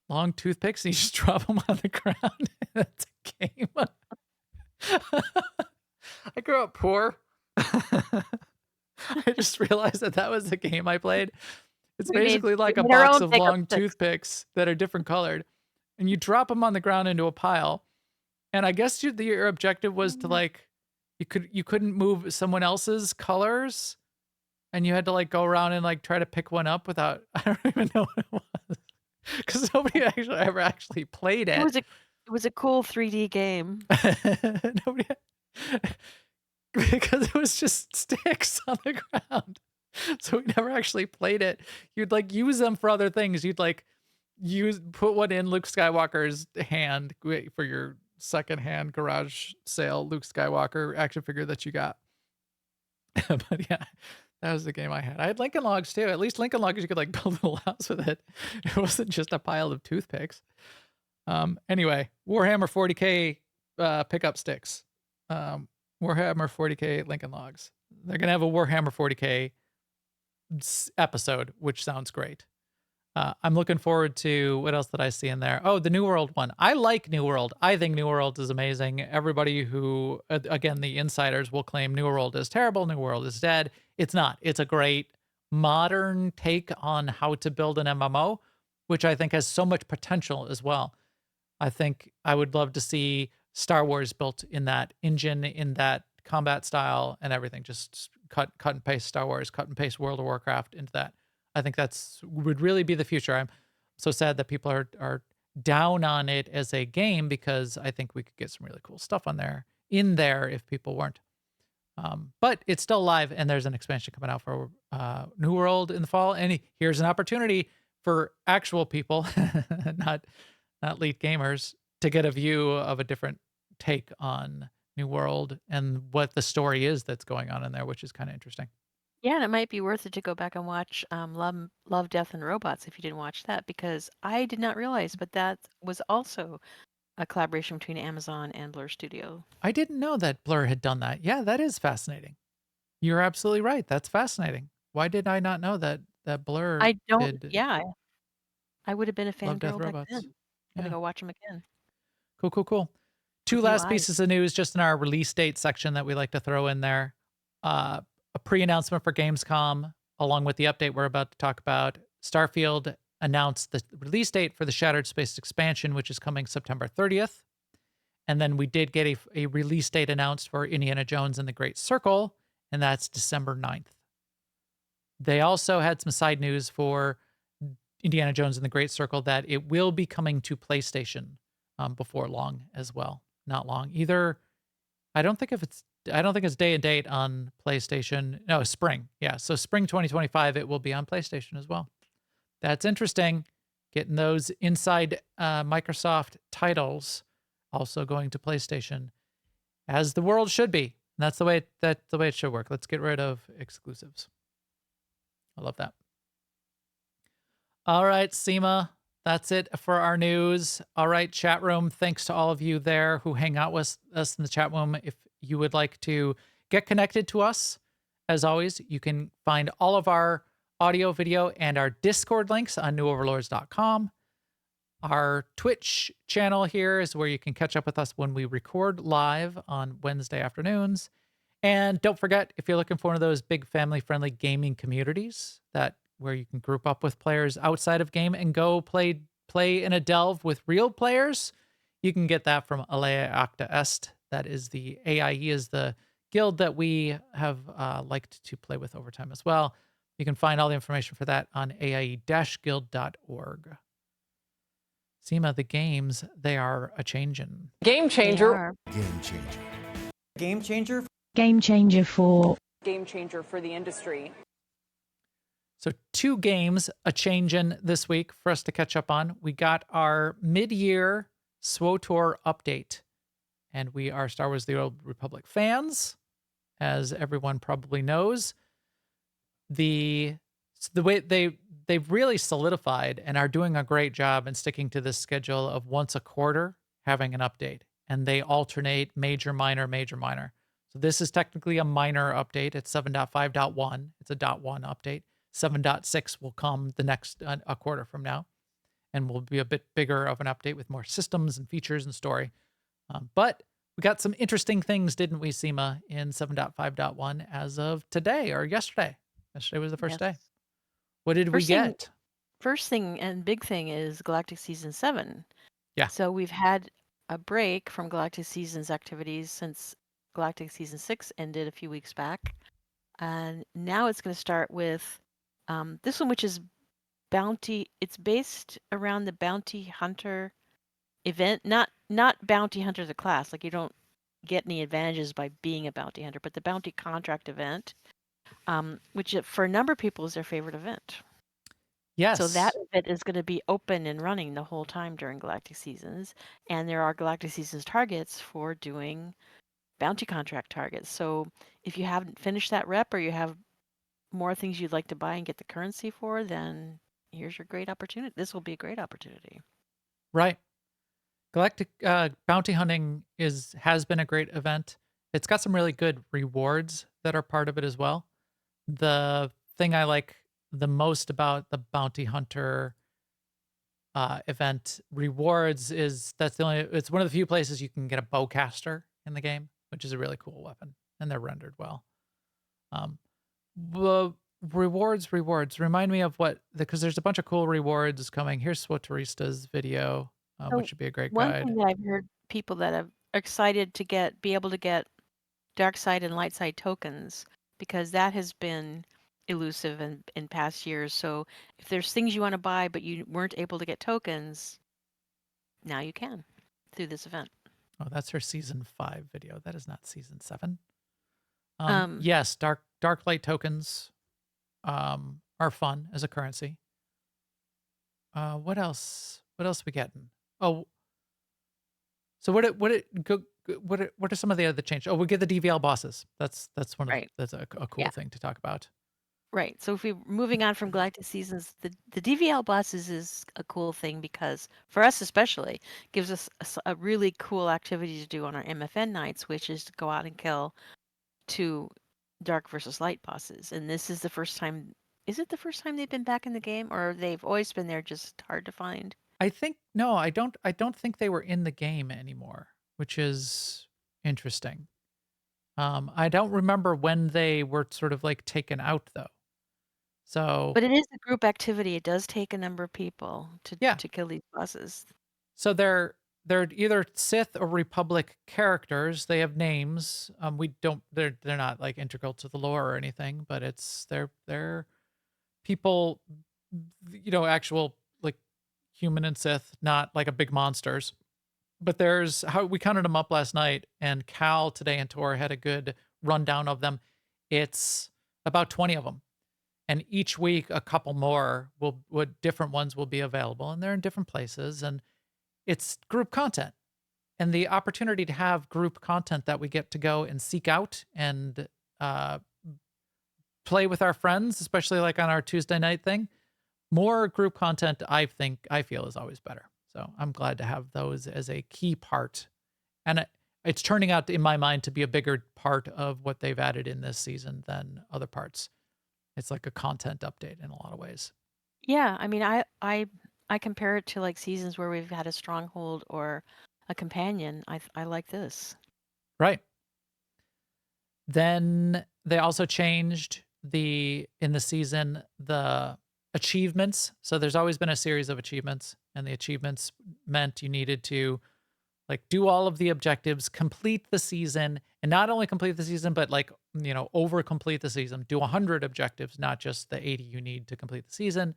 [SPEAKER 1] long toothpicks and you just drop them on the ground? That's a game. I grew up poor. I just realized that was the game I played. It's
[SPEAKER 2] We
[SPEAKER 1] basically like a
[SPEAKER 2] made our
[SPEAKER 1] box
[SPEAKER 2] own
[SPEAKER 1] of
[SPEAKER 2] pickup
[SPEAKER 1] long
[SPEAKER 2] sticks.
[SPEAKER 1] toothpicks that are different colored, and you drop them on the ground into a pile. And I guess your objective was to like, you couldn't move someone else's colors, and you had to like go around and like try to pick one up without. I don't even know what it was because nobody ever played
[SPEAKER 2] It
[SPEAKER 1] it.
[SPEAKER 2] was a cool 3D game.
[SPEAKER 1] Nobody, because it was just sticks on the ground. So we never actually played it. You'd like use them for other things. You'd like put one in Luke Skywalker's hand for your secondhand garage sale Luke Skywalker action figure that you got. But yeah, that was the game I had. I had Lincoln Logs too. At least Lincoln Logs, you could like build a little house with it. It wasn't just a pile of toothpicks. Anyway, Warhammer 40K pickup sticks. Warhammer 40K Lincoln Logs. They're gonna have a Warhammer 40K episode, which sounds great. I'm looking forward to what else did I see in there? Oh, the New World one. I like New World. I think New World is amazing. Everybody who, again, the insiders will claim New World is terrible, New World is dead. It's not. It's a great modern take on how to build an MMO, which I think has so much potential as well. I think I would love to see Star Wars built in that engine, in that combat style and everything. Just cut and paste Star Wars, cut and paste World of Warcraft into that. I think would really be the future. I'm so sad that people are down on it as a game because I think we could get some really cool stuff in there if people weren't. But it's still live, and there's an expansion coming out for New World in the fall. And here's an opportunity for actual people, not lead gamers, to get a view of a different take on New World and what the story is that's going on in there, which is kind of interesting.
[SPEAKER 2] Yeah, and it might be worth it to go back and watch Love, Death, and Robots if you didn't watch that, because I did not realize, but that was also a collaboration between Amazon and Blur Studio.
[SPEAKER 1] I didn't know that Blur had done that. Yeah, that is fascinating. You're absolutely right. That's fascinating. Why did I not know that Blur
[SPEAKER 2] I don't,
[SPEAKER 1] did
[SPEAKER 2] yeah, I would have been a
[SPEAKER 1] Love, Death,
[SPEAKER 2] fangirl back
[SPEAKER 1] Robots?
[SPEAKER 2] then. Gotta
[SPEAKER 1] Yeah.
[SPEAKER 2] go watch them again.
[SPEAKER 1] Cool. Two
[SPEAKER 2] With new
[SPEAKER 1] last
[SPEAKER 2] eyes.
[SPEAKER 1] pieces of news just in our release date section that we like to throw in there. A pre-announcement for Gamescom, along with the update we're about to talk about. Starfield announced the release date for the Shattered Space expansion, which is coming September 30th. And then we did get a release date announced for Indiana Jones and the Great Circle, and that's December 9th. They also had some side news for Indiana Jones and the Great Circle that it will be coming to PlayStation before long as well. Not long. Either I don't think it's day and date on PlayStation. No, spring. Yeah, so spring 2025 it will be on PlayStation as well. That's interesting. Getting those inside Microsoft titles also going to PlayStation, as the world should be. And that's the way it should work. Let's get rid of exclusives. I love that. All right, Sema, that's it for our news. All right, chat room, thanks to all of you there who hang out with us in the chat room. If you would like to get connected to us, as always, you can find all of our audio, video, and our Discord links on newoverlords.com. Our Twitch channel here is where you can catch up with us when we record live on Wednesday afternoons. And don't forget, if you're looking for one of those big family-friendly gaming communities where you can group up with players outside of game and go play in a delve with real players, you can get that from Alea Acta Est. That is the AIE is the guild that we have liked to play with over time as well. You can find all the information for that on aie-guild.org. Sema, the games, they are a changin'.
[SPEAKER 4] Game changer.
[SPEAKER 3] Game changer.
[SPEAKER 5] Game changer.
[SPEAKER 6] Game changer for
[SPEAKER 4] Game changer for the industry.
[SPEAKER 1] So 2 games a changin' this week for us to catch up on. We got our mid-year SWTOR update, and we are Star Wars: The Old Republic fans, as everyone probably knows. The way they've really solidified and are doing a great job in sticking to this schedule of once a quarter having an update, and they alternate major, minor, major, minor. So this is technically a minor update. It's 7.5.1. It's a .1 update. 7.6 will come the next a quarter from now, and will be a bit bigger of an update with more systems and features and story. But We got some interesting things, didn't we, Sema, in 7.5.1 as of today or yesterday? Yesterday was the first
[SPEAKER 2] Yes.
[SPEAKER 1] day. What did we
[SPEAKER 2] First thing,
[SPEAKER 1] get?
[SPEAKER 2] first thing and big thing is Galactic Season 7.
[SPEAKER 1] Yeah.
[SPEAKER 2] So we've had a break from Galactic Season's activities since Galactic Season 6 ended a few weeks back. And now it's going to start with this one, which is bounty. It's based around the bounty hunter event, not bounty hunter the class. Like you don't get any advantages by being a bounty hunter, but the bounty contract event, which for a number of people is their favorite event.
[SPEAKER 1] Yes.
[SPEAKER 2] So that event is going to be open and running the whole time during Galactic Seasons, and there are Galactic Seasons targets for doing bounty contract targets. So if you haven't finished that rep or you have more things you'd like to buy and get the currency for, then here's your great opportunity. This will be a great opportunity.
[SPEAKER 1] Right. Galactic bounty hunting has been a great event. It's got some really good rewards that are part of it as well. The thing I like the most about the bounty hunter event rewards is it's one of the few places you can get a bowcaster in the game, which is a really cool weapon, and they're rendered well. The rewards remind me of because there's a bunch of cool rewards coming. Here's SWTORista's video,
[SPEAKER 2] So
[SPEAKER 1] which should be a great
[SPEAKER 2] one
[SPEAKER 1] guide.
[SPEAKER 2] thing that I've heard people that are excited to be able to get dark side and light side tokens, because that has been elusive in past years. So if there's things you want to buy but you weren't able to get tokens, now you can through this event.
[SPEAKER 1] Oh, that's her season 5 video. That is not season 7.
[SPEAKER 2] Um,
[SPEAKER 1] Yes, dark light tokens are fun as a currency. What else? What else we getting? Oh, so what are some of the other changes? Oh, we get the DVL bosses. That's one of
[SPEAKER 2] Right.
[SPEAKER 1] that's a cool
[SPEAKER 2] Yeah.
[SPEAKER 1] thing to talk about.
[SPEAKER 2] Right. So if we're moving on from Galactic Seasons, the DVL bosses is a cool thing because for us especially gives us a really cool activity to do on our MFN nights, which is to go out and kill 2 dark versus light bosses. And this is the first time. Is it the first time they've been back in the game, or they've always been there, just hard to find?
[SPEAKER 1] I think no, I don't think they were in the game anymore, which is interesting. I don't remember when they were sort of like taken out though. So
[SPEAKER 2] But it is a group activity. It does take a number of people
[SPEAKER 1] yeah,
[SPEAKER 2] to kill these bosses.
[SPEAKER 1] so they're either Sith or Republic characters. They have names. We don't. They're not like integral to the lore or anything, but they're people. Actual like human and Sith, not like a big monsters. But there's how we counted them up last night, and Cal today and Tor had a good rundown of them. It's about 20 of them, and each week a couple more different ones will be available, and they're in different places, and it's group content. And the opportunity to have group content that we get to go and seek out and play with our friends, especially like on our Tuesday night thing. More group content, I feel is always better. So I'm glad to have those as a key part. And it's turning out in my mind to be a bigger part of what they've added in this season than other parts. It's like a content update in a lot of ways.
[SPEAKER 2] Yeah, I mean, I compare it to like seasons where we've had a stronghold or a companion. I like this.
[SPEAKER 1] Right. Then they also changed in the season the achievements. So there's always been a series of achievements, and the achievements meant you needed to like do all of the objectives, complete the season, and not only complete the season, but like, over complete the season, do 100 objectives, not just the 80 you need to complete the season.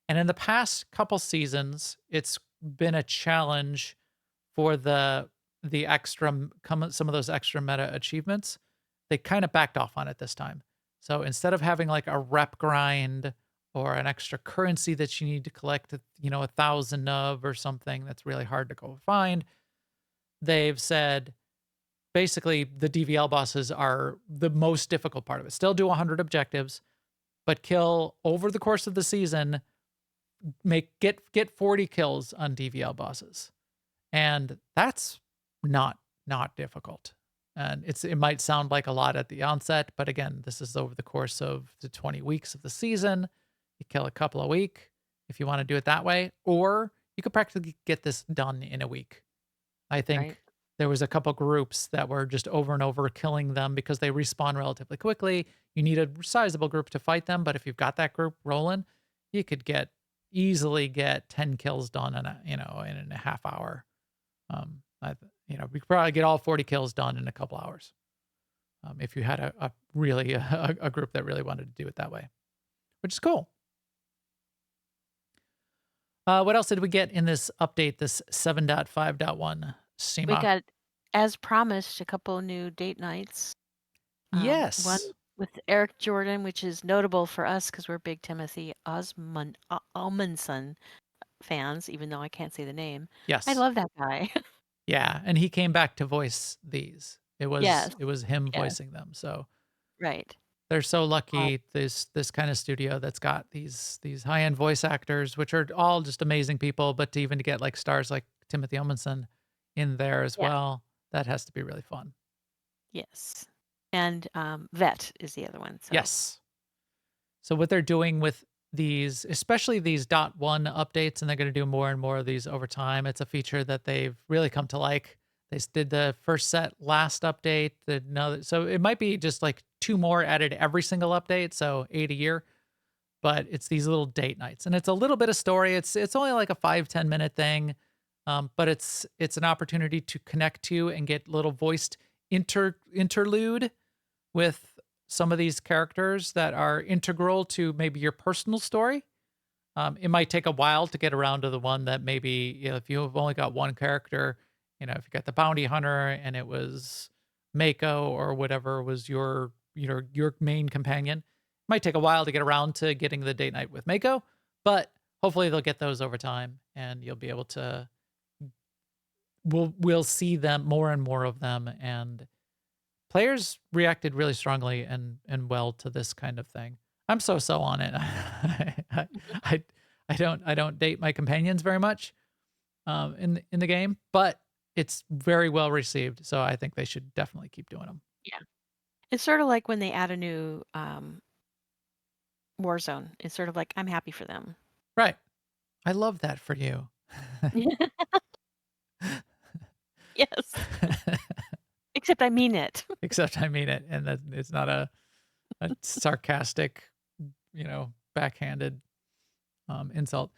[SPEAKER 1] And in the past couple seasons, it's been a challenge for some of those extra meta achievements. They kind of backed off on it this time. So instead of having like a rep grind or an extra currency that you need to collect, 1,000 of or something that's really hard to go find, they've said basically the DVL bosses are the most difficult part of it. Still do 100 objectives, but kill over the course of the season, get 40 kills on DVL bosses. And that's not difficult. And it might sound like a lot at the onset, but again, this is over the course of the 20 weeks of the season. You kill a couple a week if you want to do it that way, or you could practically get this done in a week. I think
[SPEAKER 2] Right.
[SPEAKER 1] there was a couple groups that were just over and over killing them because they respawn relatively quickly. You need a sizable group to fight them, but if you've got that group rolling, you could easily get 10 kills done in a half hour. We could probably get all 40 kills done in a couple hours. If you had a really a group that really wanted to do it that way, which is cool. What else did we get in this update, this 7.5.1? Sema?
[SPEAKER 2] We got, as promised, a couple new date nights. One
[SPEAKER 1] Yes.
[SPEAKER 2] with Eric Jordan, which is notable for us because we're big Timothy Almondson fans, even though I can't say the name.
[SPEAKER 1] Yes.
[SPEAKER 2] I love that guy.
[SPEAKER 1] Yeah, and he came back to voice these. It
[SPEAKER 2] Yes.
[SPEAKER 1] was him
[SPEAKER 2] Yes.
[SPEAKER 1] voicing them. So
[SPEAKER 2] Right.
[SPEAKER 1] they're so lucky, this kind of studio that's got these high-end voice actors, which are all just amazing people, but to even get like stars like Timothy Omundson in there as
[SPEAKER 2] Yeah.
[SPEAKER 1] well, that has to be really fun.
[SPEAKER 2] Yes. And Vet is the other one. So.
[SPEAKER 1] Yes. So what they're doing with these, especially these .1 updates, and they're going to do more and more of these over time. It's a feature that they've really come to like. They did the first set last update. So it might be just like 2 more added every single update, so 8 a year. But it's these little date nights, and it's a little bit of story. It's only like a 5-10 minute thing, but it's an opportunity to connect to and get little voiced interlude with some of these characters that are integral to maybe your personal story. It might take a while to get around to the one that maybe, if you've only got one character, if you got the bounty hunter and it was Mako or whatever was your main companion, it might take a while to get around to getting the date night with Mako, but hopefully they'll get those over time and you'll be able to, we'll see them, more and more of them, and players reacted really strongly and well to this kind of thing. I'm so on it. I don't date my companions very much in the game, but it's very well received. So I think they should definitely keep doing them.
[SPEAKER 2] Yeah. It's sort of like when they add a new Warzone. It's sort of like, I'm happy for them.
[SPEAKER 1] Right. I love that for you.
[SPEAKER 2] Yes. Except I mean it.
[SPEAKER 1] Except I mean it. And that it's not a sarcastic, backhanded insult.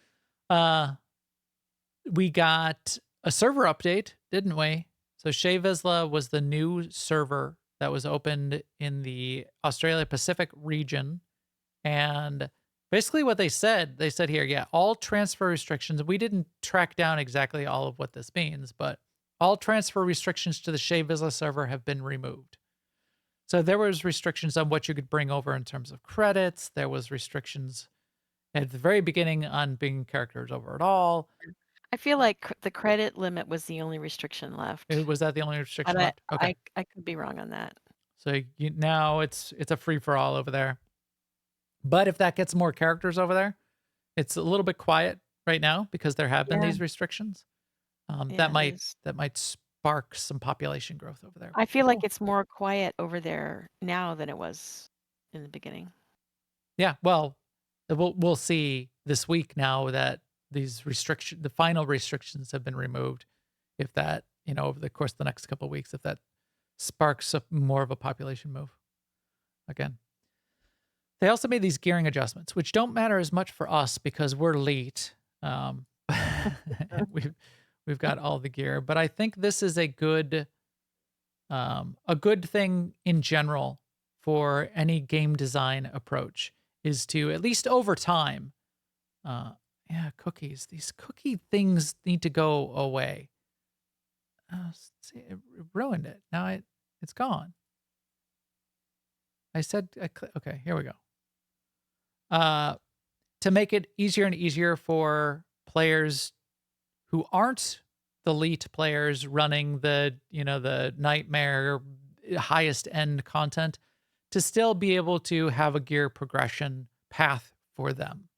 [SPEAKER 1] We got a server update, didn't we? So Shea Vizsla was the new server that was opened in the Australia Pacific region. And basically what they said here, all transfer restrictions. We didn't track down exactly all of what this means, but all transfer restrictions to the Shea Vizsla server have been removed. So there was restrictions on what you could bring over in terms of credits. There was restrictions at the very beginning on bringing characters over at all.
[SPEAKER 2] I feel like the credit limit was the only restriction left.
[SPEAKER 1] Was that the only restriction
[SPEAKER 2] But
[SPEAKER 1] left? Okay.
[SPEAKER 2] I could be wrong on that.
[SPEAKER 1] So now it's a free-for-all over there. But if that gets more characters over there, it's a little bit quiet right now because there have been these restrictions. That might spark some population growth over there.
[SPEAKER 2] I feel like it's more quiet over there now than it was in the beginning.
[SPEAKER 1] Yeah, well, we'll see this week now that these the final restrictions have been removed. If that, over the course of the next couple of weeks, if that sparks more of a population move again. They also made these gearing adjustments, which don't matter as much for us because we're elite. We've got all the gear, but I think this is a good thing in general for any game design approach is to, at least over time, cookies. These cookie things need to go away. See, it ruined it. Now it's gone. I said, okay, here we go. To make it easier and easier for players who aren't the elite players running the nightmare highest end content to still be able to have a gear progression path for them.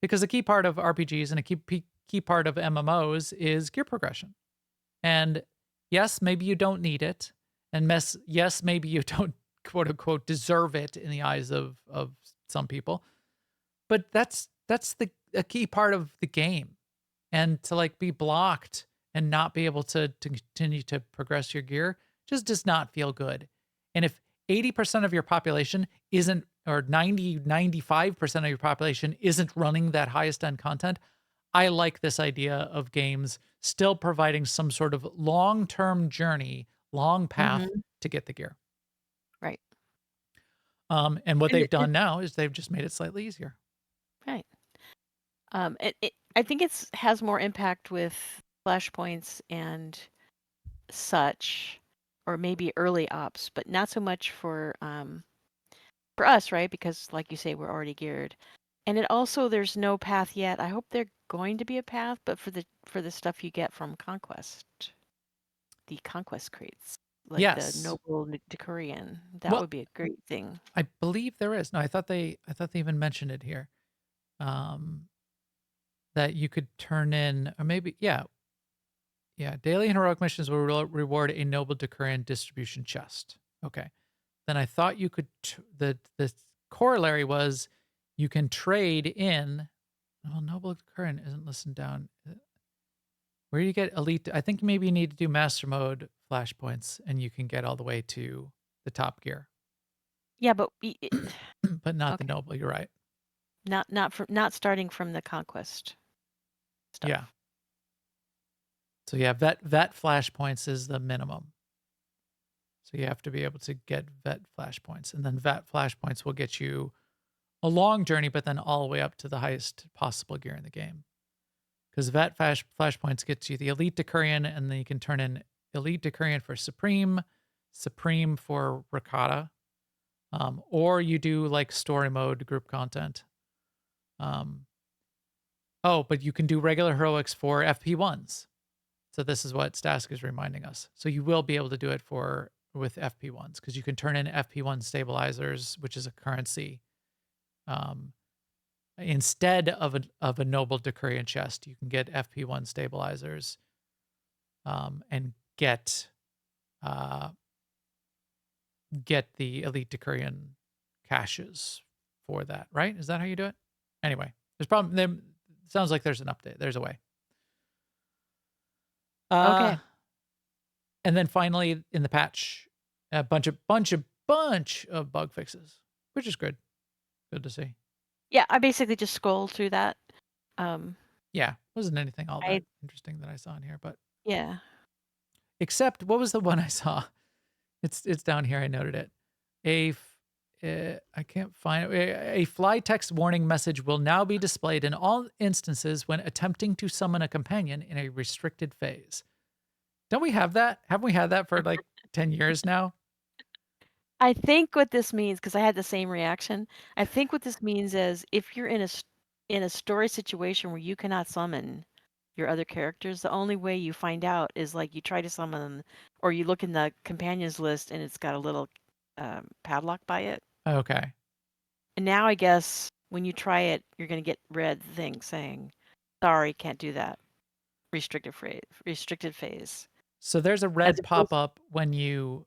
[SPEAKER 1] Because a key part of RPGs and a key part of MMOs is gear progression. And yes, maybe you don't need it. And yes, maybe you don't quote unquote deserve it in the eyes of some people. But that's a key part of the game. And to be blocked and not be able to continue to progress your gear just does not feel good. And if 80% of your population isn't, or 95% of your population isn't running that highest end content, I like this idea of games still providing some sort of long-term journey, long path
[SPEAKER 2] Mm-hmm.
[SPEAKER 1] to get the gear.
[SPEAKER 2] Right.
[SPEAKER 1] And what
[SPEAKER 2] And
[SPEAKER 1] they've done now is they've just made it slightly easier.
[SPEAKER 2] right. I think it's has more impact with flashpoints and such, or maybe early ops, but not so much for us, right? Because like you say, we're already geared. And it also there's no path yet. I hope they're going to be a path, but for the stuff you get from Conquest, the Conquest crates, like the
[SPEAKER 1] Yes.
[SPEAKER 2] Noble Decurion, that
[SPEAKER 1] Well,
[SPEAKER 2] would be a great thing.
[SPEAKER 1] I believe there is. No, I thought they even mentioned it here. That you could turn in, or maybe, yeah. Daily and heroic missions will reward a noble Decurion distribution chest. Okay. Then I thought you could, the corollary was you can trade in, well, noble Decurion isn't listed down. Where do you get elite? I think maybe you need to do master mode flashpoints and you can get all the way to the top gear,
[SPEAKER 2] Yeah, but
[SPEAKER 1] but not the
[SPEAKER 2] okay,
[SPEAKER 1] noble. You're right.
[SPEAKER 2] not starting from the Conquest stuff.
[SPEAKER 1] Yeah. So yeah, vet flashpoints is the minimum. So you have to be able to get vet flashpoints, and then vet flashpoints will get you a long journey, but then all the way up to the highest possible gear in the game. Because vet flashpoints gets you the elite Decurion, and then you can turn in elite Decurion for Supreme, Supreme for Rakata, or you do like story mode group content. But you can do regular heroics for FP1s. So this is what Stask is reminding us. So you will be able to do it with FP1s because you can turn in FP1 stabilizers, which is a currency. Instead of a noble Decurion chest, you can get FP1 stabilizers, and get the elite Decurion caches for that. Right? Is that how you do it? Anyway, there's probably there. Sounds like there's an update. There's a way.
[SPEAKER 2] Okay.
[SPEAKER 1] And then finally in the patch, a bunch of bug fixes, which is good. Good to see.
[SPEAKER 2] Yeah, I basically just scrolled through that.
[SPEAKER 1] Yeah, wasn't anything all
[SPEAKER 2] I
[SPEAKER 1] that interesting that I saw in here, but
[SPEAKER 2] yeah.
[SPEAKER 1] except what was the one I saw? It's down here. I noted it. I can't find it. A fly text warning message will now be displayed in all instances when attempting to summon a companion in a restricted phase. Don't we have that? Haven't we had that for like 10 years now?
[SPEAKER 2] I think what this means, because I had the same reaction, I think what this means is if you're in a story situation where you cannot summon your other characters, the only way you find out is like you try to summon them, or you look in the companions list and it's got a little padlock by it.
[SPEAKER 1] Okay.
[SPEAKER 2] And now I guess when you try it, you're going to get red thing saying, "Sorry, can't do that. Restricted phase."
[SPEAKER 1] So there's a red pop-up when you,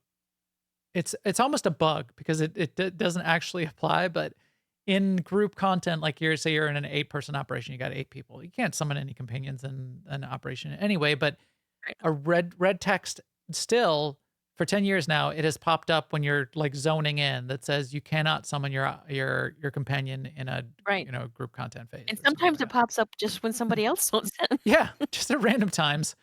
[SPEAKER 1] it's almost a bug because it doesn't actually apply, but in group content, like say you're in an 8-person operation, you got 8 people. You can't summon any companions in an operation anyway, but a red text still for 10 years now, it has popped up when you're like zoning in that says you cannot summon your companion in a group content phase.
[SPEAKER 2] And sometimes it pops up just when somebody else zones in.
[SPEAKER 1] Yeah, just at random times.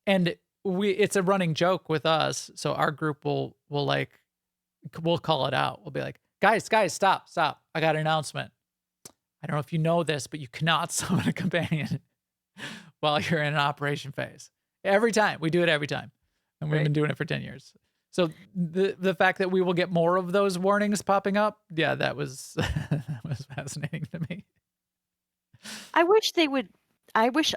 [SPEAKER 1] And it's a running joke with us. So our group will call it out. We'll be like, guys, stop. I got an announcement. I don't know if you know this, but you cannot summon a companion while you're in an operation phase. Every time. We do it every time. And we've been doing it for 10 years. So the fact that we will get more of those warnings popping up, yeah, that was that was fascinating to me.
[SPEAKER 2] I wish they would. I wish.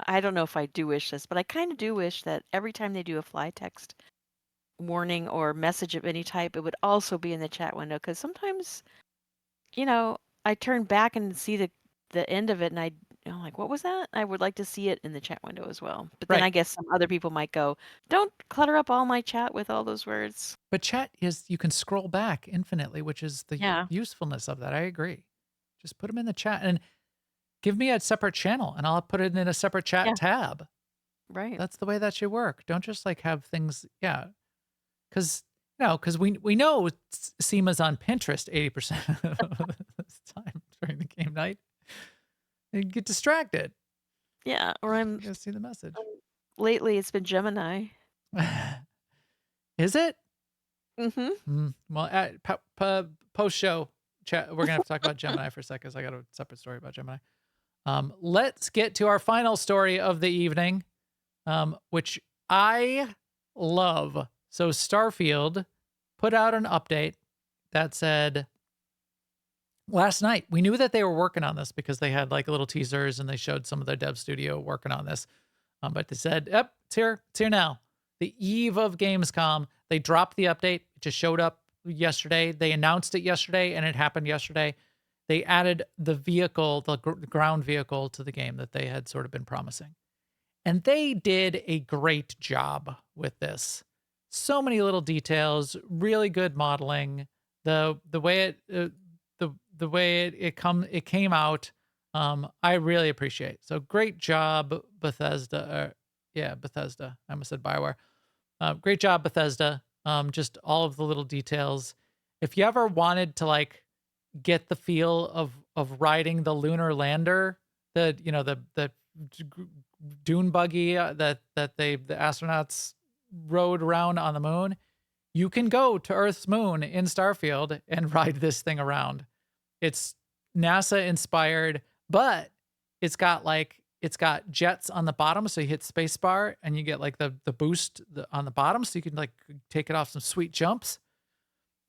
[SPEAKER 2] I don't know if I do wish this, but I kind of do wish that every time they do a fly text warning or message of any type, it would also be in the chat window. Because sometimes, I turn back and see the end of it, and I'm like, what was that? I would like to see it in the chat window as well. But then I guess some other people might go, don't clutter up all my chat with all those words.
[SPEAKER 1] But chat you can scroll back infinitely, which is the usefulness of that. I agree. Just put them in the chat. And give me a separate channel and I'll put it in a separate chat tab.
[SPEAKER 2] Right.
[SPEAKER 1] That's the way that should work. Don't just like have things. Yeah. Cause we know Sema's on Pinterest 80% of the time during the game night. You get distracted.
[SPEAKER 2] Yeah. Or
[SPEAKER 1] You gotta see the message.
[SPEAKER 2] lately it's been Gemini.
[SPEAKER 1] Is it?
[SPEAKER 2] Mm-hmm.
[SPEAKER 1] Well, post show chat, we're gonna have to talk about Gemini for a second. Cause I got a separate story about Gemini. Let's get to our final story of the evening, which I love. So Starfield put out an update that said last night, we knew that they were working on this because they had like little teasers and they showed some of their dev studio working on this. But they said, yep, it's here now. The eve of Gamescom, they dropped the update. It just showed up yesterday. They announced it yesterday and it happened yesterday. They added the vehicle, the ground vehicle to the game that they had sort of been promising. And they did a great job with this. So many little details, really good modeling. The way it came out, I really appreciate. So great job, Bethesda. Bethesda. I almost said BioWare. Great job, Bethesda. Just all of the little details. If you ever wanted to like get the feel of riding the lunar lander, the dune buggy that the astronauts rode around on the moon, you can go to Earth's moon in Starfield and ride this thing around. It's NASA inspired, but it's got jets on the bottom, so you hit spacebar and you get like the boost on the bottom, so you can like take it off some sweet jumps.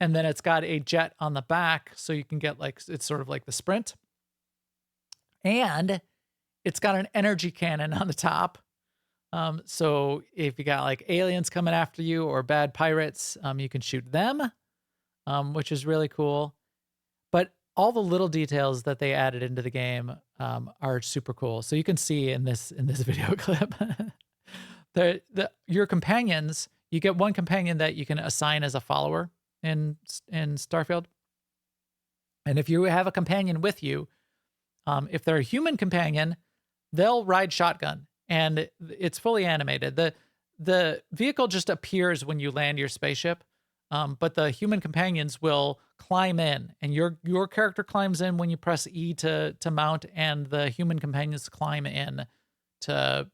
[SPEAKER 1] And then it's got a jet on the back, so you can get like, it's sort of like the sprint. And it's got an energy cannon on the top. So if you got like aliens coming after you or bad pirates, you can shoot them, which is really cool. But all the little details that they added into the game are super cool. So you can see in this video clip, your companions, you get one companion that you can assign as a follower in Starfield. And if you have a companion with you, if they're a human companion, they'll ride shotgun. And it's fully animated. The vehicle just appears when you land your spaceship, but the human companions will climb in, and your character climbs in when you press E to mount, and the human companions climb in to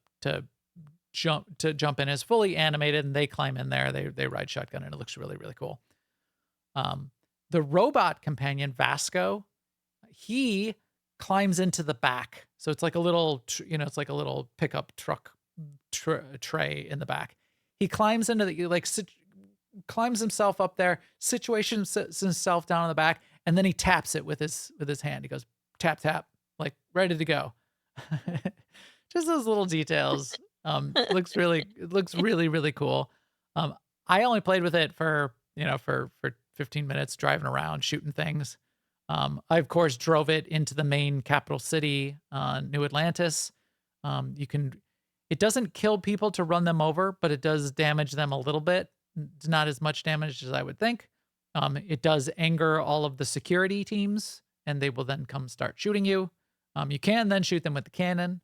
[SPEAKER 1] jump in. It's fully animated, and they climb in there. They ride shotgun, and it looks really, really cool. The robot companion Vasco, he climbs into the back. So it's like a little, it's like a little pickup truck tray in the back. He climbs into climbs himself up there, situations himself down in the back, and then he taps it with his hand. He goes, tap, tap, like ready to go. Just those little details. Looks really, really cool. I only played with it for 15 minutes driving around, shooting things. I, of course, drove it into the main capital city, New Atlantis. It doesn't kill people to run them over, but it does damage them a little bit. It's not as much damage as I would think. It does anger all of the security teams, and they will then come start shooting you. You can then shoot them with the cannon.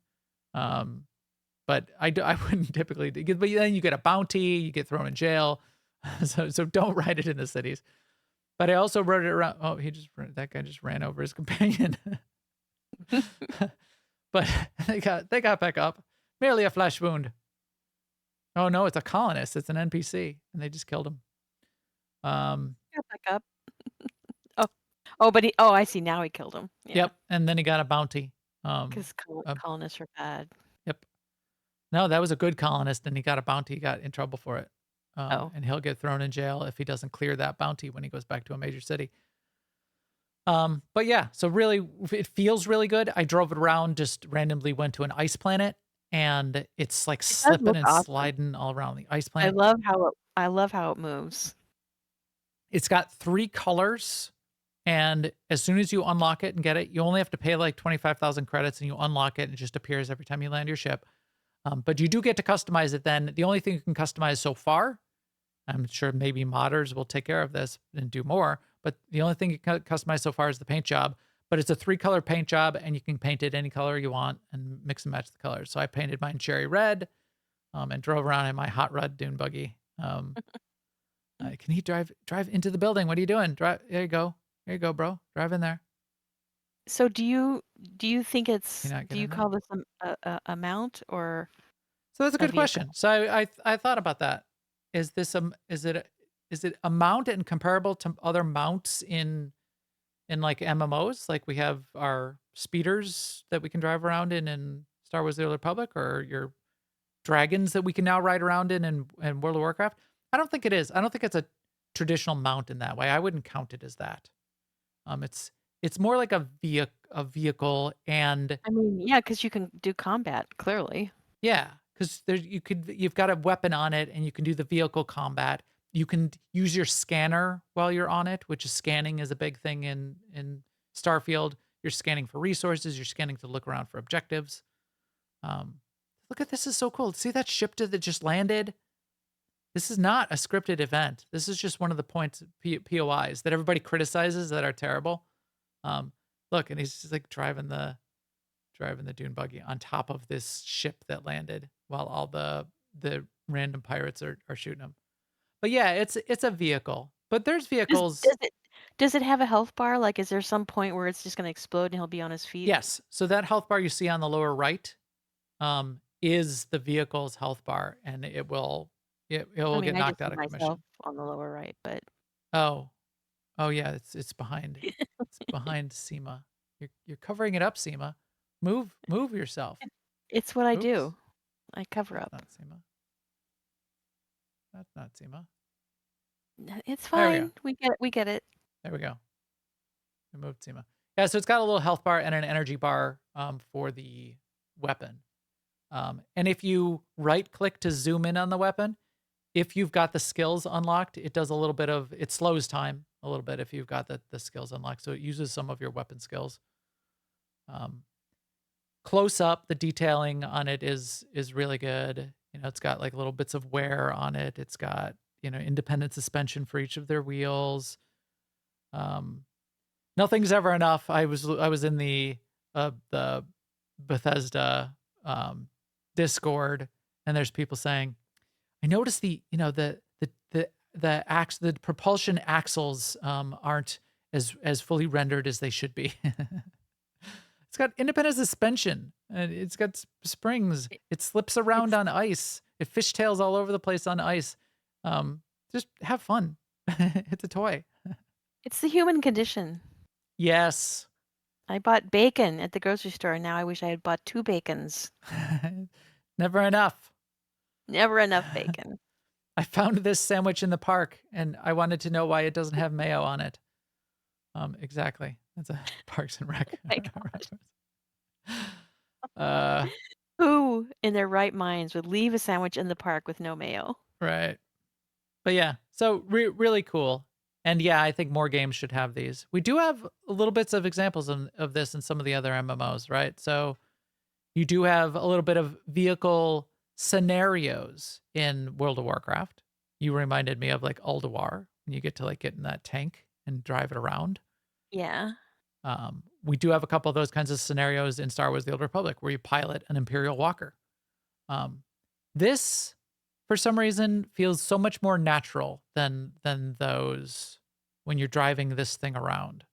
[SPEAKER 1] But I wouldn't typically, but then you get a bounty, you get thrown in jail. So don't ride it in the cities. But I also rode it around. Oh, that guy just ran over his companion. But they got back up. Merely a flesh wound. Oh no, it's a colonist. It's an NPC, and they just killed him.
[SPEAKER 2] Got back up. I see. Now he killed him. Yeah.
[SPEAKER 1] Yep, and then he got a bounty.
[SPEAKER 2] Because colonists are bad.
[SPEAKER 1] Yep. No, that was a good colonist, and he got a bounty. He got in trouble for it. And he'll get thrown in jail if he doesn't clear that bounty when he goes back to a major city. But yeah, so really, it feels really good. I drove it around, just randomly went to an ice planet, and it's like slipping and sliding all around the ice planet.
[SPEAKER 2] I love how it moves.
[SPEAKER 1] It's got 3 colors, and as soon as you unlock it and get it, you only have to pay like 25,000 credits, and you unlock it, and it just appears every time you land your ship. But you do get to customize it then. The only thing you can customize so far, I'm sure maybe modders will take care of this and do more, but the only thing you can customize so far is the paint job. but it's a 3-color paint job, and you can paint it any color you want and mix and match the colors. So I painted mine cherry red, and drove around in my hot rod dune buggy. Can he drive into the building? What are you doing? Drive. There you go. There you go, bro. Drive in there.
[SPEAKER 2] So do you think
[SPEAKER 1] Can
[SPEAKER 2] it's
[SPEAKER 1] you not
[SPEAKER 2] do
[SPEAKER 1] get
[SPEAKER 2] you
[SPEAKER 1] in there?
[SPEAKER 2] call this a mount or
[SPEAKER 1] So that's a
[SPEAKER 2] a
[SPEAKER 1] good question.
[SPEAKER 2] vehicle?
[SPEAKER 1] So I thought about that. Is this is it a mount and comparable to other mounts in like MMOs? Like we have our speeders that we can drive around in Star Wars: The Old Republic, or your dragons that we can now ride around in World of Warcraft. I don't think it is. I don't think it's a traditional mount in that way. I wouldn't count it as that. It's more like a vehicle, and
[SPEAKER 2] I mean, yeah, because you can do combat, clearly.
[SPEAKER 1] yeah, because you've got a weapon on it, and you can do the vehicle combat. You can use your scanner while you're on it, which is scanning is a big thing in Starfield. You're scanning for resources. You're scanning to look around for objectives. Look at this, is so cool. See that ship that just landed? This is not a scripted event. This is just one of the points POIs that everybody criticizes that are terrible. Look, and he's just like driving the dune buggy on top of this ship that landed while all the random pirates are shooting him. But yeah, it's a vehicle. But there's
[SPEAKER 2] Does
[SPEAKER 1] vehicles.
[SPEAKER 2] does it have a health bar? Like, is there some point where it's just going to explode and he'll be on his feet?
[SPEAKER 1] Yes. So that health bar you see on the lower right, is the vehicle's health bar, and it will
[SPEAKER 2] I
[SPEAKER 1] get
[SPEAKER 2] mean, I
[SPEAKER 1] knocked
[SPEAKER 2] just
[SPEAKER 1] out
[SPEAKER 2] see
[SPEAKER 1] of
[SPEAKER 2] myself
[SPEAKER 1] commission.
[SPEAKER 2] on the lower right, but
[SPEAKER 1] Oh, yeah, it's behind. It's behind Sema. You're covering it up, Sema. Move yourself.
[SPEAKER 2] it's what I
[SPEAKER 1] Oops.
[SPEAKER 2] do. I cover
[SPEAKER 1] That's
[SPEAKER 2] up.
[SPEAKER 1] not Sema. That's not Sema.
[SPEAKER 2] It's
[SPEAKER 1] There we go.
[SPEAKER 2] fine. We get it.
[SPEAKER 1] There we go. We moved Sema. Yeah, so it's got a little health bar and an energy bar for the weapon. And if you right click to zoom in on the weapon, if you've got the skills unlocked, it does a little bit of, it slows time a little bit if you've got the skills unlocked. So it uses some of your weapon skills. Close up, the detailing on it is really good. You know, it's got like little bits of wear on it. It's got, you know, independent suspension for each of their wheels. Nothing's ever enough. I was in the Bethesda Discord, and there's people saying, I noticed the propulsion axles aren't as fully rendered as they should be. It's got independent suspension, and it's got springs. It slips around on ice. It fishtails all over the place on ice. Just have fun. It's a toy.
[SPEAKER 2] It's the human condition.
[SPEAKER 1] Yes.
[SPEAKER 2] I bought bacon at the grocery store, and now I wish I had bought 2 bacons.
[SPEAKER 1] Never enough.
[SPEAKER 2] Never enough bacon.
[SPEAKER 1] I found this sandwich in the park, and I wanted to know why it doesn't have mayo on it. Exactly. That's a Parks and Rec.
[SPEAKER 2] Who in their right minds would leave a sandwich in the park with no mayo?
[SPEAKER 1] Right. But yeah, so really cool. And yeah, I think more games should have these. We do have little bits of examples of this in some of the other MMOs, right? So you do have a little bit of vehicle scenarios in World of Warcraft. You reminded me of like Ulduar, when you get to like get in that tank and drive it around.
[SPEAKER 2] Yeah.
[SPEAKER 1] We do have a couple of those kinds of scenarios in Star Wars: The Old Republic, where you pilot an Imperial Walker. This, for some reason, feels so much more natural than those when you're driving this thing around.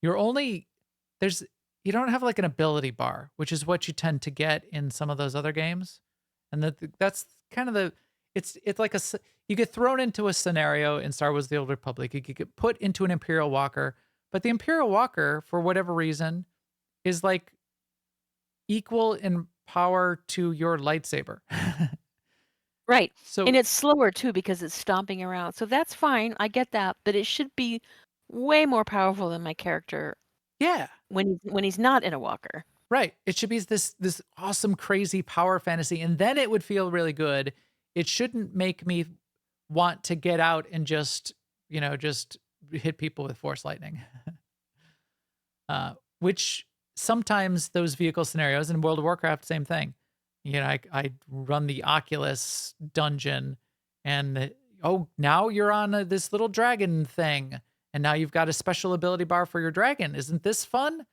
[SPEAKER 1] You don't have like an ability bar, which is what you tend to get in some of those other games, and that's kind of it's like you get thrown into a scenario in Star Wars: The Old Republic. You get put into an Imperial Walker. But the Imperial Walker, for whatever reason, is like equal in power to your lightsaber.
[SPEAKER 2] Right.
[SPEAKER 1] So,
[SPEAKER 2] and it's slower too because it's stomping around. So that's fine. I get that, but it should be way more powerful than my character.
[SPEAKER 1] Yeah.
[SPEAKER 2] When he's not in a walker.
[SPEAKER 1] Right. It should be this awesome, crazy power fantasy, and then it would feel really good. It shouldn't make me want to get out and just hit people with force lightning. Which sometimes those vehicle scenarios in World of Warcraft, same thing. You know, I run the Oculus dungeon, and now you're on this little dragon thing, And now you've got a special ability bar for your dragon. Isn't this fun?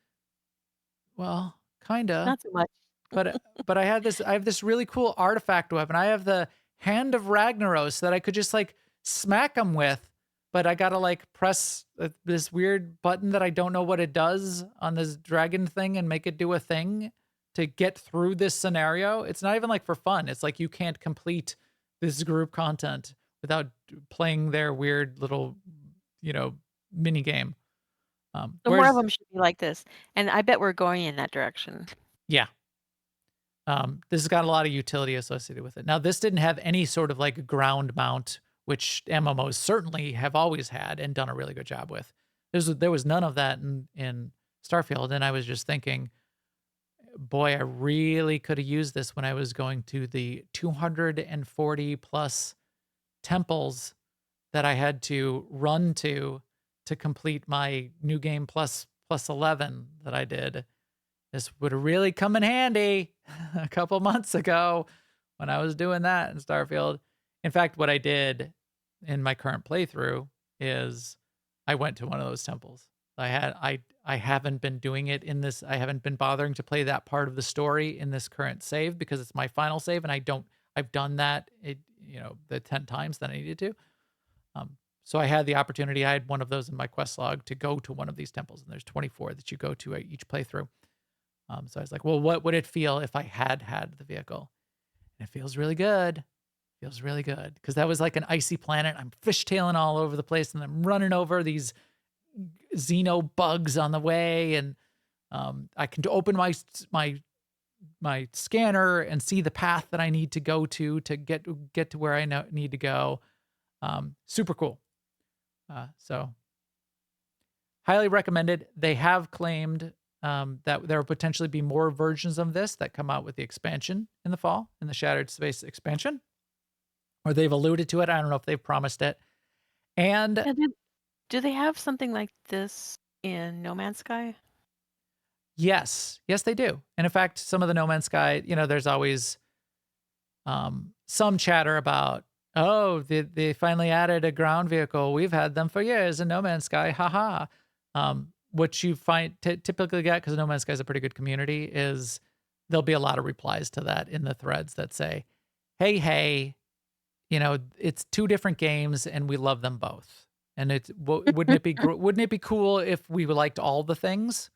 [SPEAKER 1] Well, kinda.
[SPEAKER 2] Not so much.
[SPEAKER 1] But I have this really cool artifact weapon. I have the Hand of Ragnaros that I could just like smack them with, but I gotta like press this weird button that I don't know what it does on this dragon thing and make it do a thing to get through this scenario. It's not even like for fun. It's like you can't complete this group content without playing their weird little, mini game.
[SPEAKER 2] So more of them should be like this, and I bet we're going in that direction.
[SPEAKER 1] Yeah. This has got a lot of utility associated with it. Now, this didn't have any sort of like ground mount, which MMOs certainly have always had and done a really good job with. There was none of that in Starfield, and I was just thinking, boy, I really could have used this when I was going to the 240 plus temples that I had to run to complete my new game plus 11 that I did. This would have really come in handy a couple months ago when I was doing that in Starfield. In fact, what I did in my current playthrough is I went to one of those temples. I haven't been doing it in this. I haven't been bothering to play that part of the story in this current save because it's my final save, and I've done that the 10 times that I needed to. So I had the opportunity. I had one of those in my quest log to go to one of these temples, and there's 24 that you go to at each playthrough. So I was like, well, what would it feel if I had the vehicle? And it feels really good. Feels really good. Because that was like an icy planet. I'm fishtailing all over the place, and I'm running over these Xeno bugs on the way. And I can open my scanner and see the path that I need to go to get to where I need to go. Super cool. So highly recommended. They have claimed that there will potentially be more versions of this that come out with the expansion in the fall, in the Shattered Space expansion, or they've alluded to it. I don't know if they've promised it. And
[SPEAKER 2] do they have something like this in No Man's Sky?
[SPEAKER 1] Yes, they do. And in fact, some of the No Man's Sky, there's always some chatter about, oh, they finally added a ground vehicle. We've had them for years in No Man's Sky. Haha. What you find typically get, because No Man's Sky is a pretty good community, is there'll be a lot of replies to that in the threads that say, hey, it's two different games and we love them both. And wouldn't it be cool if we liked all the things?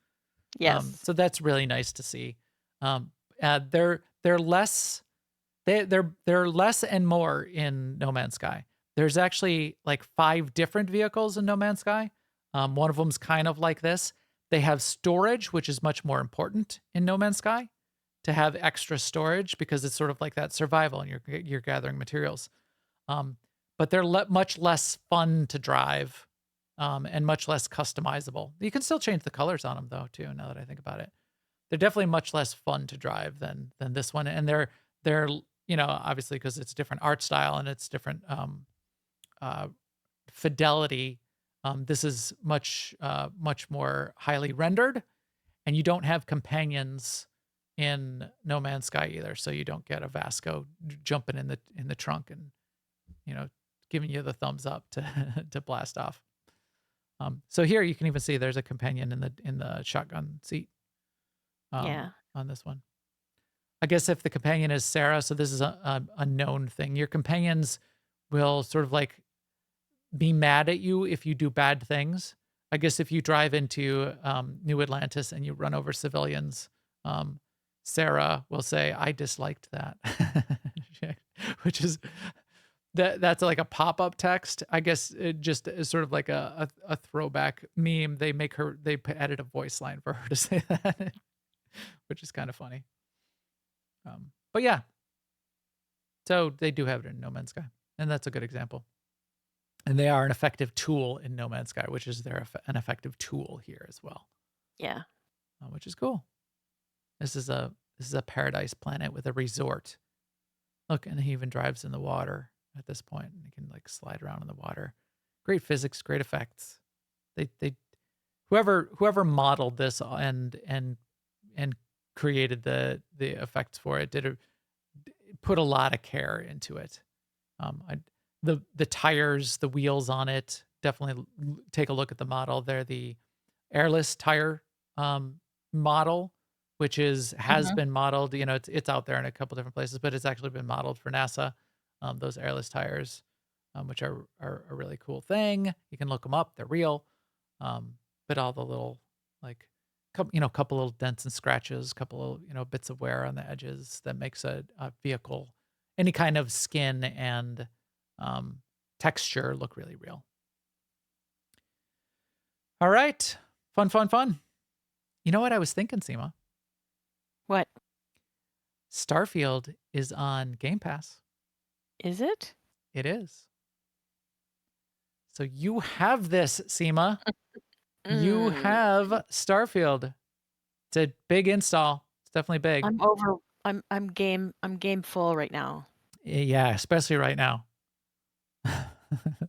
[SPEAKER 2] Yes.
[SPEAKER 1] So that's really nice to see. They're less and more in No Man's Sky. There's actually like 5 different vehicles in No Man's Sky. One of them's kind of like this. They have storage, which is much more important in No Man's Sky, to have extra storage because it's sort of like that survival and you're gathering materials. But they're much less fun to drive, and much less customizable. You can still change the colors on them though, too, now that I think about it. They're definitely much less fun to drive than this one. And they're obviously because it's different art style and it's different fidelity. This is much more highly rendered, and you don't have companions in No Man's Sky either. So you don't get a Vasco jumping in the trunk and giving you the thumbs up to blast off. So here you can even see there's a companion in the shotgun seat. On this one, I guess if the companion is Sarah, so this is a known thing. Your companions will sort of like be mad at you if you do bad things. I guess if you drive into New Atlantis and you run over civilians, Sarah will say, "I disliked that," which is that's like a pop-up text. I guess it just is sort of like a throwback meme. They added a voice line for her to say that, which is kind of funny. But yeah, so they do have it in No Man's Sky, and that's a good example. And they are an effective tool in No Man's Sky, which is an effective tool here as well.
[SPEAKER 2] Yeah,
[SPEAKER 1] which is cool. This is a paradise planet with a resort. Look, and he even drives in the water at this point, and he can like slide around in the water. Great physics, great effects. They whoever modeled this and created the effects for it put a lot of care into it. The tires, the wheels on it, definitely take a look at the model. They're the airless tire model, which has been modeled. It's out there in a couple different places, but it's actually been modeled for NASA. Those airless tires, which are a really cool thing. You can look them up; they're real. But all the little couple little dents and scratches, couple of bits of wear on the edges that makes a vehicle, any kind of skin and texture look really real. All right. Fun. You know what I was thinking, Sema?
[SPEAKER 2] What?
[SPEAKER 1] Starfield is on Game Pass.
[SPEAKER 2] Is it?
[SPEAKER 1] It is. So you have this, Sema. You have Starfield. It's a big install. It's definitely big.
[SPEAKER 2] I'm game full right now.
[SPEAKER 1] Yeah, especially right now.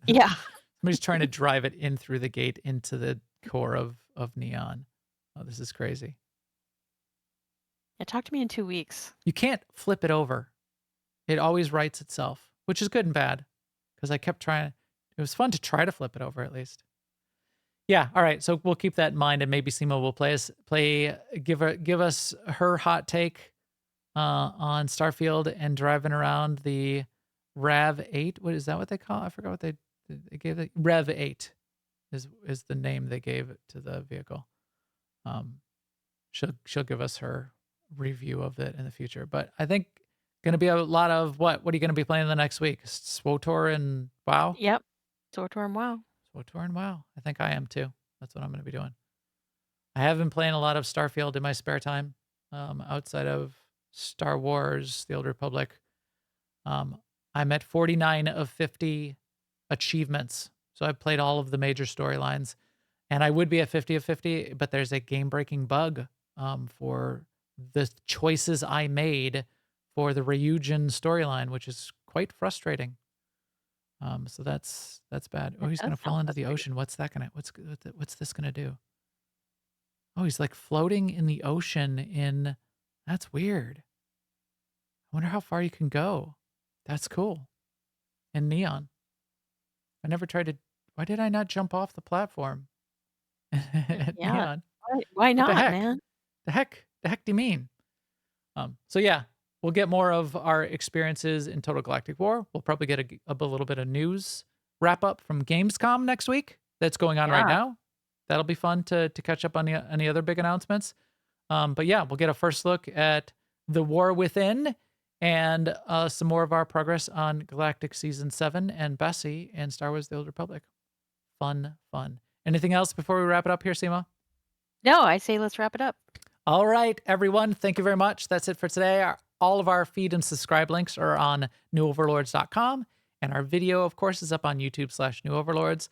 [SPEAKER 2] Yeah.
[SPEAKER 1] Somebody's trying to drive it in through the gate into the core of Neon. Oh, this is crazy.
[SPEAKER 2] Yeah, talk to me in 2 weeks.
[SPEAKER 1] You can't flip it over. It always writes itself, which is good and bad because I kept trying. It was fun to try to flip it over at least. Yeah. All right. So we'll keep that in mind, and maybe Sema will give us her hot take on Starfield and driving around the Rav 8. What is that? What they call it? I forgot what they gave it. Rev 8 is the name they gave to the vehicle. She'll give us her review of it in the future, but I think going to be a lot of what are you going to be playing the next week? SWTOR and WoW?
[SPEAKER 2] Yep. SWTOR and WoW.
[SPEAKER 1] SWTOR and WoW. I think I am too. That's what I'm going to be doing. I have been playing a lot of Starfield in my spare time, outside of Star Wars, The Old Republic. I'm at 49 of 50 achievements. So I've played all of the major storylines, and I would be at 50 of 50, but there's a game-breaking bug for the choices I made for the Ryujin storyline, which is quite frustrating. So that's bad. Oh, he's going to fall into the ocean. What's this going to do? Oh, he's like floating in the ocean that's weird. I wonder how far you can go. That's cool. In Neon. I never tried to, why did I not jump off the platform at
[SPEAKER 2] Yeah.
[SPEAKER 1] Neon?
[SPEAKER 2] Why
[SPEAKER 1] What
[SPEAKER 2] not,
[SPEAKER 1] the heck?
[SPEAKER 2] man?
[SPEAKER 1] The heck do you mean? So yeah, we'll get more of our experiences in Total Galactic War. We'll probably get a little bit of news wrap up from Gamescom next week that's going on right now. That'll be fun to catch up on any other big announcements. But yeah, we'll get a first look at the War Within and some more of our progress on Galactic Season 7 and Bessie and Star Wars The Old Republic. Fun. Anything else before we wrap it up here, Sema?
[SPEAKER 2] No, I say let's wrap it up.
[SPEAKER 1] All right, everyone. Thank you very much. That's it for today. All of our feed and subscribe links are on newoverlords.com. And our video, of course, is up on YouTube/newoverlords.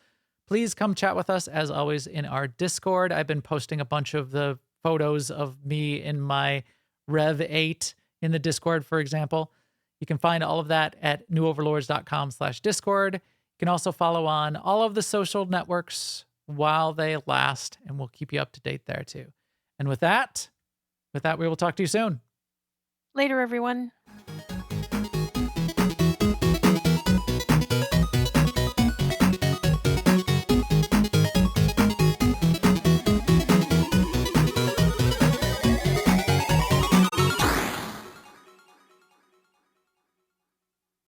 [SPEAKER 1] Please come chat with us, as always, in our Discord. I've been posting a bunch of the photos of me in my Rev 8 in the Discord, for example. You can find all of that at newoverlords.com/Discord. You can also follow on all of the social networks while they last, and we'll keep you up to date there too. And with that, we will talk to you soon.
[SPEAKER 2] Later, everyone.